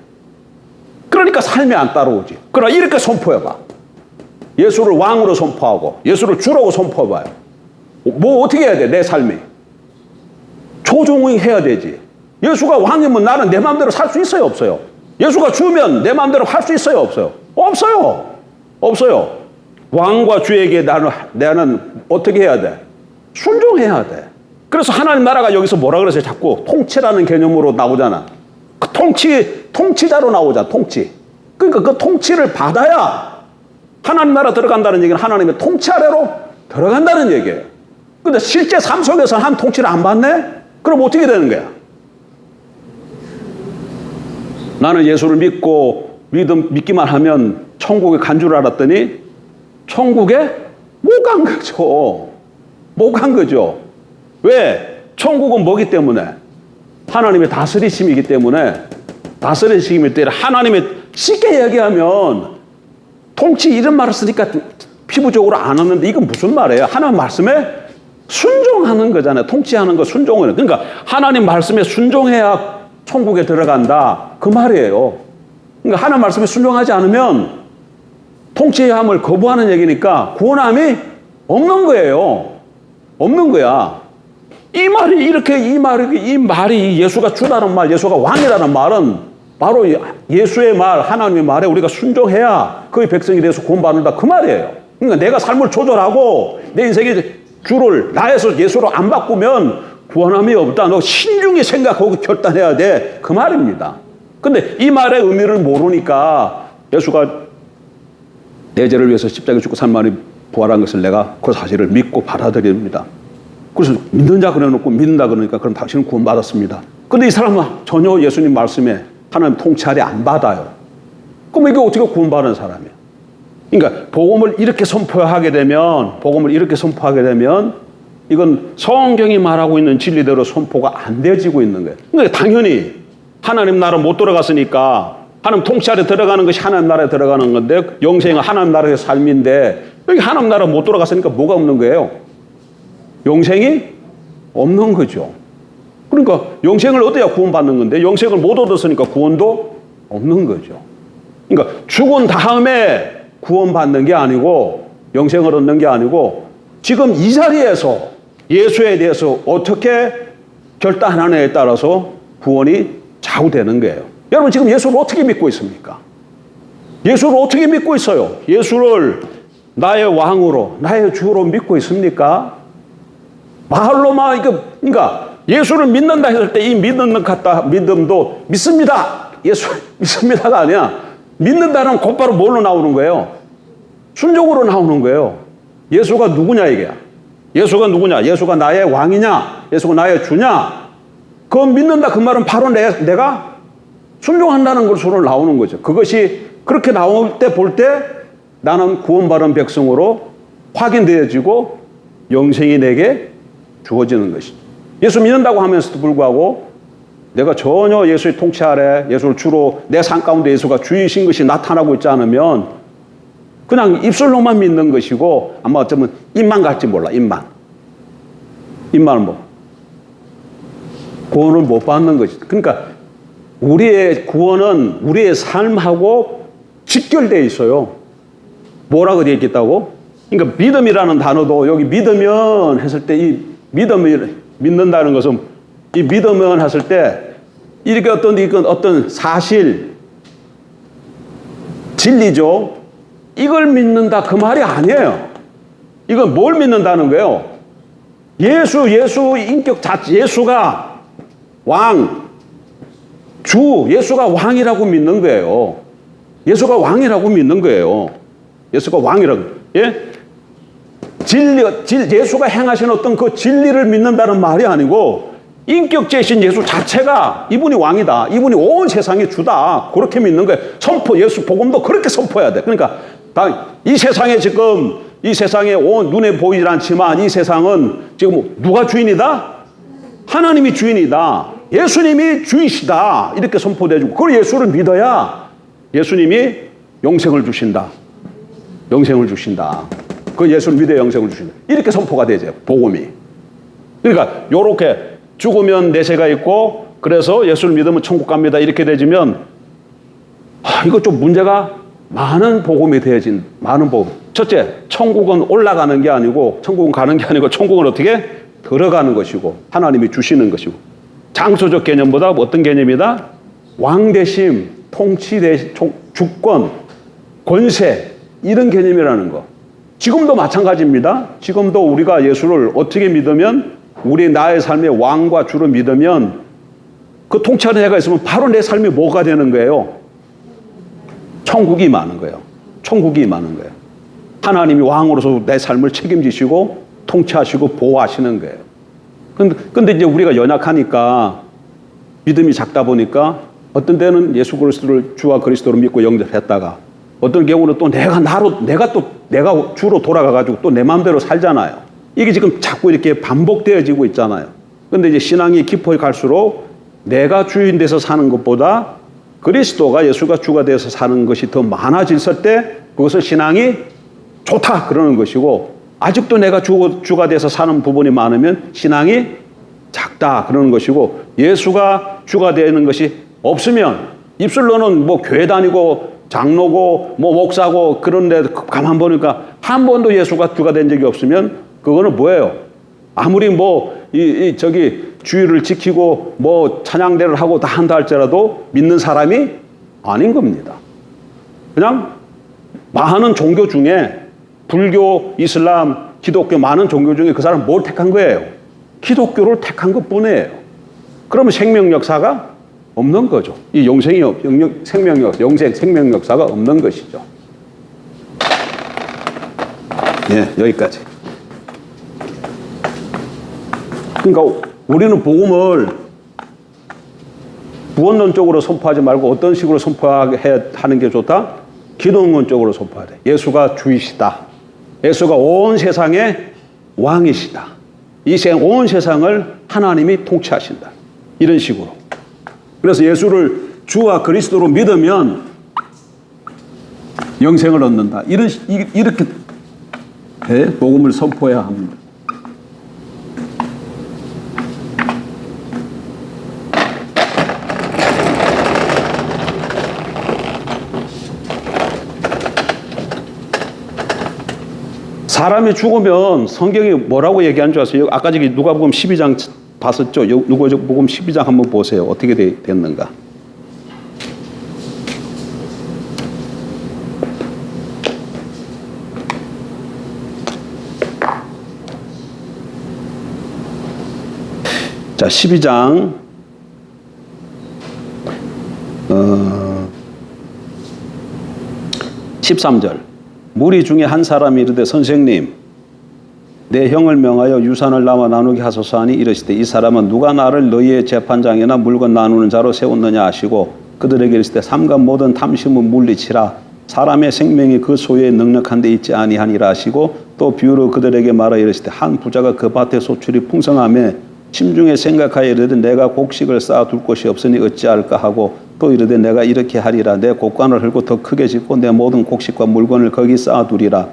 그러니까 삶이 안 따라오지. 그러나 이렇게 선포해봐. 예수를 왕으로 선포하고 예수를 주라고 선포해봐요. 뭐 어떻게 해야 돼? 내 삶이. 조종이 해야 되지. 예수가 왕이면 나는 내 마음대로 살 수 있어요? 없어요? 예수가 주면 내 마음대로 할 수 있어요? 없어요? 없어요. 없어요. 왕과 주에게 나는 어떻게 해야 돼? 순종해야 돼. 그래서 하나님 나라가 여기서 뭐라 그러세요? 자꾸 통치라는 개념으로 나오잖아. 그 통치자로 나오잖아. 통치. 그러니까 그 통치를 받아야 하나님 나라 들어간다는 얘기는 하나님의 통치 아래로 들어간다는 얘기예요. 근데 실제 삶 속에서 한 통치를 안 받네? 그럼 어떻게 되는 거야? 나는 예수를 믿기만 하면 천국에 간 줄 알았더니 천국에 못 간 거죠. 못 간 거죠. 왜? 천국은 뭐기 때문에? 하나님의 다스리심이기 때문에 다스리심일 때 하나님의 쉽게 얘기하면 통치 이런 말을 쓰니까 피부적으로 안 왔는데 이건 무슨 말이에요? 하나님 말씀에 순종하는 거잖아요. 통치하는 거 순종을. 그러니까 하나님 말씀에 순종해야 천국에 들어간다. 그 말이에요. 그러니까 하나님 말씀에 순종하지 않으면 통치함을 거부하는 얘기니까 구원함이 없는 거예요. 없는 거야. 이 말이 예수가 주다는 말, 예수가 왕이라는 말은 바로 예수의 말, 하나님의 말에 우리가 순종해야 그의 백성이 돼서 구원받는다. 그 말이에요. 그러니까 내가 삶을 조절하고 내 인생의 주를 나에서 예수로 안 바꾸면 구원함이 없다. 너 신중히 생각하고 결단해야 돼. 그 말입니다. 근데 이 말의 의미를 모르니까 예수가 내 죄를 위해서 십자가에 죽고 3일 만에 부활한 것을 내가 그 사실을 믿고 받아들입니다. 그래서 믿는 자 그래놓고 믿는다 그러니까 그럼 당신은 구원받았습니다. 근데 이 사람은 전혀 예수님 말씀에 하나님 통치 아래 안 받아요. 그럼 이게 어떻게 구원받은 사람이야? 그러니까 복음을 이렇게 선포하게 되면 이건 성경이 말하고 있는 진리대로 선포가 안 되어지고 있는 거예요. 그러니까 당연히 하나님 나라 못 들어갔으니까 하나님 통치 아래 들어가는 것이 하나님 나라에 들어가는 건데 영생은 하나님 나라의 삶인데 여기 하나님 나라 못 들어갔으니까 뭐가 없는 거예요? 영생이 없는 거죠. 그러니까 영생을 얻어야 구원받는 건데 영생을 못 얻었으니까 구원도 없는 거죠. 그러니까 죽은 다음에 구원받는 게 아니고 영생을 얻는 게 아니고 지금 이 자리에서 예수에 대해서 어떻게 결단하느냐에 따라서 구원이 좌우되는 거예요. 여러분 지금 예수를 어떻게 믿고 있습니까? 예수를 어떻게 믿고 있어요? 예수를 나의 왕으로 나의 주로 믿고 있습니까? 말로만 그러니까 예수를 믿는다 했을 때 이 믿음도 믿습니다. 예수 믿습니다가 아니야. 믿는다는 곧바로 뭘로 나오는 거예요? 순종으로 나오는 거예요. 예수가 누구냐 이게. 예수가 누구냐? 예수가 나의 왕이냐? 예수가 나의 주냐? 그거 믿는다 그 말은 바로 내가 순종한다는 것으로 나오는 거죠. 그것이 그렇게 나올 때 볼 때 나는 구원받은 백성으로 확인되어지고 영생이 내게 주어지는 것이죠. 예수 믿는다고 하면서도 불구하고 내가 전혀 예수의 통치 아래 예수를 주로 내 삶 가운데 예수가 주이신 것이 나타나고 있지 않으면 그냥 입술로만 믿는 것이고 아마 어쩌면 입만 갈지 몰라. 입만 뭐 구원을 못 받는 것이죠. 그러니까 우리의 구원은 우리의 삶하고 직결되어 있어요. 뭐라고 되어 있겠다고? 그러니까 믿음이라는 단어도 여기 믿으면 했을 때 이 믿음을 믿는다는 것은 이 믿으면 했을 때 이렇게 어떤 사실 진리죠. 이걸 믿는다 그 말이 아니에요. 이건 뭘 믿는다는 거예요? 예수 인격 자체 예수가 왕 주 예수가 왕이라고 믿는 거예요. 예수가 왕이라고 믿는 거예요. 예수가 왕이라고. 예? 예수가 행하신 어떤 그 진리를 믿는다는 말이 아니고 인격제신 예수 자체가 이분이 왕이다. 이분이 온 세상의 주다. 그렇게 믿는 거예요. 예수 복음도 그렇게 선포해야 돼. 그러니까 이 세상에 지금 이 세상에 온 눈에 보이질 않지만 이 세상은 지금 누가 주인이다? 하나님이 주인이다. 예수님이 주이시다. 이렇게 선포돼주고 그걸 예수를 믿어야 예수님이 영생을 주신다. 영생을 주신다. 그 예수를 믿어야 영생을 주신다. 이렇게 선포가 되죠. 복음이. 그러니까 요렇게 죽으면 내세가 있고 그래서 예수를 믿으면 천국 갑니다. 이렇게 되지면 이거 좀 문제가 많은 복음이 되어진 많은 복음. 첫째, 천국은 올라가는 게 아니고 천국은 가는 게 아니고 천국은 어떻게 들어가는 것이고 하나님이 주시는 것이고 장소적 개념보다 어떤 개념이다? 왕대심, 통치대심, 주권, 권세 이런 개념이라는 거. 지금도 마찬가지입니다. 지금도 우리가 예수를 어떻게 믿으면 우리 나의 삶의 왕과 주를 믿으면 그 통치하는 애가 있으면 바로 내 삶이 뭐가 되는 거예요? 천국이 많은 거예요. 천국이 많은 거예요. 하나님이 왕으로서 내 삶을 책임지시고 통치하시고 보호하시는 거예요. 근데 이제 우리가 연약하니까 믿음이 작다 보니까 어떤 때는 예수 그리스도를 주와 그리스도로 믿고 영접했다가 어떤 경우는 또 내가 주로 돌아가가지고 또 내 마음대로 살잖아요. 이게 지금 자꾸 이렇게 반복되어지고 있잖아요. 근데 이제 신앙이 깊어져 갈수록 내가 주인 돼서 사는 것보다 그리스도가 예수가 주가 돼서 사는 것이 더 많아졌을 때 그것을 신앙이 좋다 그러는 것이고 아직도 내가 주가 돼서 사는 부분이 많으면 신앙이 작다 그러는 것이고 예수가 주가 되는 것이 없으면 입술로는 뭐 교회 다니고 장로고 뭐 목사고 그런데 가만 보니까 한 번도 예수가 주가 된 적이 없으면 그거는 뭐예요? 아무리 저기 주의를 지키고 뭐 찬양대를 하고 다 한다 할지라도 믿는 사람이 아닌 겁니다. 그냥 많은 종교 중에 불교, 이슬람, 기독교 많은 종교 중에 그 사람은 뭘 택한 거예요? 기독교를 택한 것뿐이에요. 그러면 생명 역사가 없는 거죠. 이 생명 역사가 없는 것이죠. 예, 여기까지. 그러니까 우리는 복음을 구원론적으로 선포하지 말고 어떤 식으로 선포하는 게 좋다? 기독론적으로 선포해야 돼. 예수가 주이시다. 예수가 온 세상의 왕이시다. 온 세상을 하나님이 통치하신다. 이런 식으로. 그래서 예수를 주와 그리스도로 믿으면 영생을 얻는다. 이렇게 복음을 선포해야 합니다. 사람이 죽으면 성경이 뭐라고 얘기하는 줄 아세요? 아까 저기 누가복음 12장 봤었죠? 누가복음 12장 한번 보세요. 어떻게 됐는가? 자, 12장 13절. 무리 중에 한 사람이 이르되 선생님 내 형을 명하여 유산을 나와 나누게 하소서 하니 이르시되 이 사람은 누가 나를 너희의 재판장이나 물건 나누는 자로 세웠느냐 하시고 그들에게 이르시되 삼가 모든 탐심은 물리치라 사람의 생명이 그 소유에 넉넉한 데 있지 아니하니라 하시고 또 비유로 그들에게 말하여 이르시되 한 부자가 그 밭에 소출이 풍성하며 심중에 생각하여 이르되 내가 곡식을 쌓아둘 곳이 없으니 어찌할까 하고 또 이르되 내가 이렇게 하리라 내 곡관을 헐고 더 크게 짓고 내 모든 곡식과 물건을 거기 쌓아두리라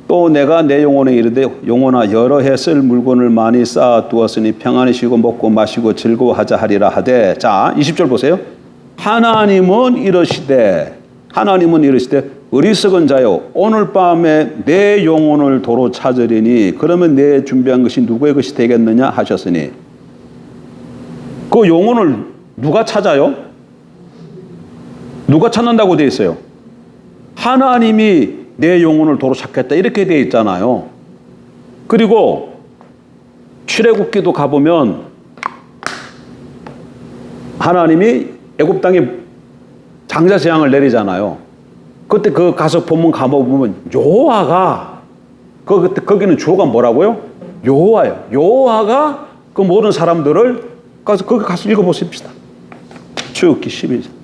또 내가 내 영혼에 이르되 영혼아 여러 해 쓸 물건을 많이 쌓아두었으니 평안히 쉬고 먹고 마시고 즐거워하자 하리라 하되 자 20절 보세요. 하나님은 이르시되 어리석은 자요 오늘 밤에 내 영혼을 도로 찾으리니 그러면 내 준비한 것이 누구의 것이 되겠느냐 하셨으니 그 영혼을 누가 찾아요? 누가 찾는다고 되어 있어요? 하나님이 내 영혼을 도로 찾겠다 이렇게 되어 있잖아요. 그리고 출애굽기도 가보면 하나님이 애굽 땅에 장자 재앙을 내리잖아요. 그때 그 가서 본문 가보면 여호와가 거기는 주어가 뭐라고요? 여호와예요. 여호와가 그 모든 사람들을 거기 가서 읽어보십시다. 출애굽기 12장.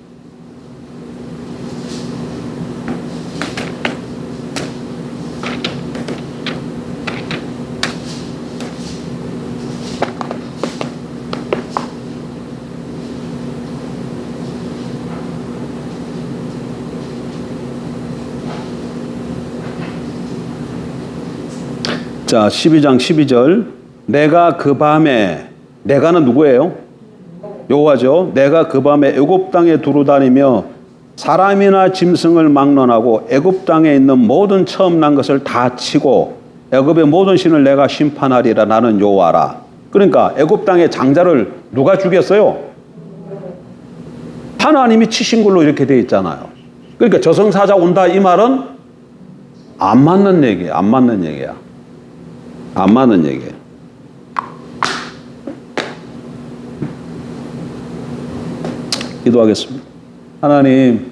자, 12장 12절. 내가 그 밤에, 내가는 누구예요? 여호와죠. 내가 그 밤에 애굽 땅에 두루다니며 사람이나 짐승을 막론하고 애굽 땅에 있는 모든 처음 난 것을 다 치고 애굽의 모든 신을 내가 심판하리라 나는 여호와라. 그러니까 애굽 땅의 장자를 누가 죽였어요? 하나님이 치신 걸로 이렇게 돼 있잖아요. 그러니까 저승사자 온다 이 말은 안 맞는 얘기야. 안 맞는 얘기야. 안 맞는 얘기예요. 기도하겠습니다. 하나님,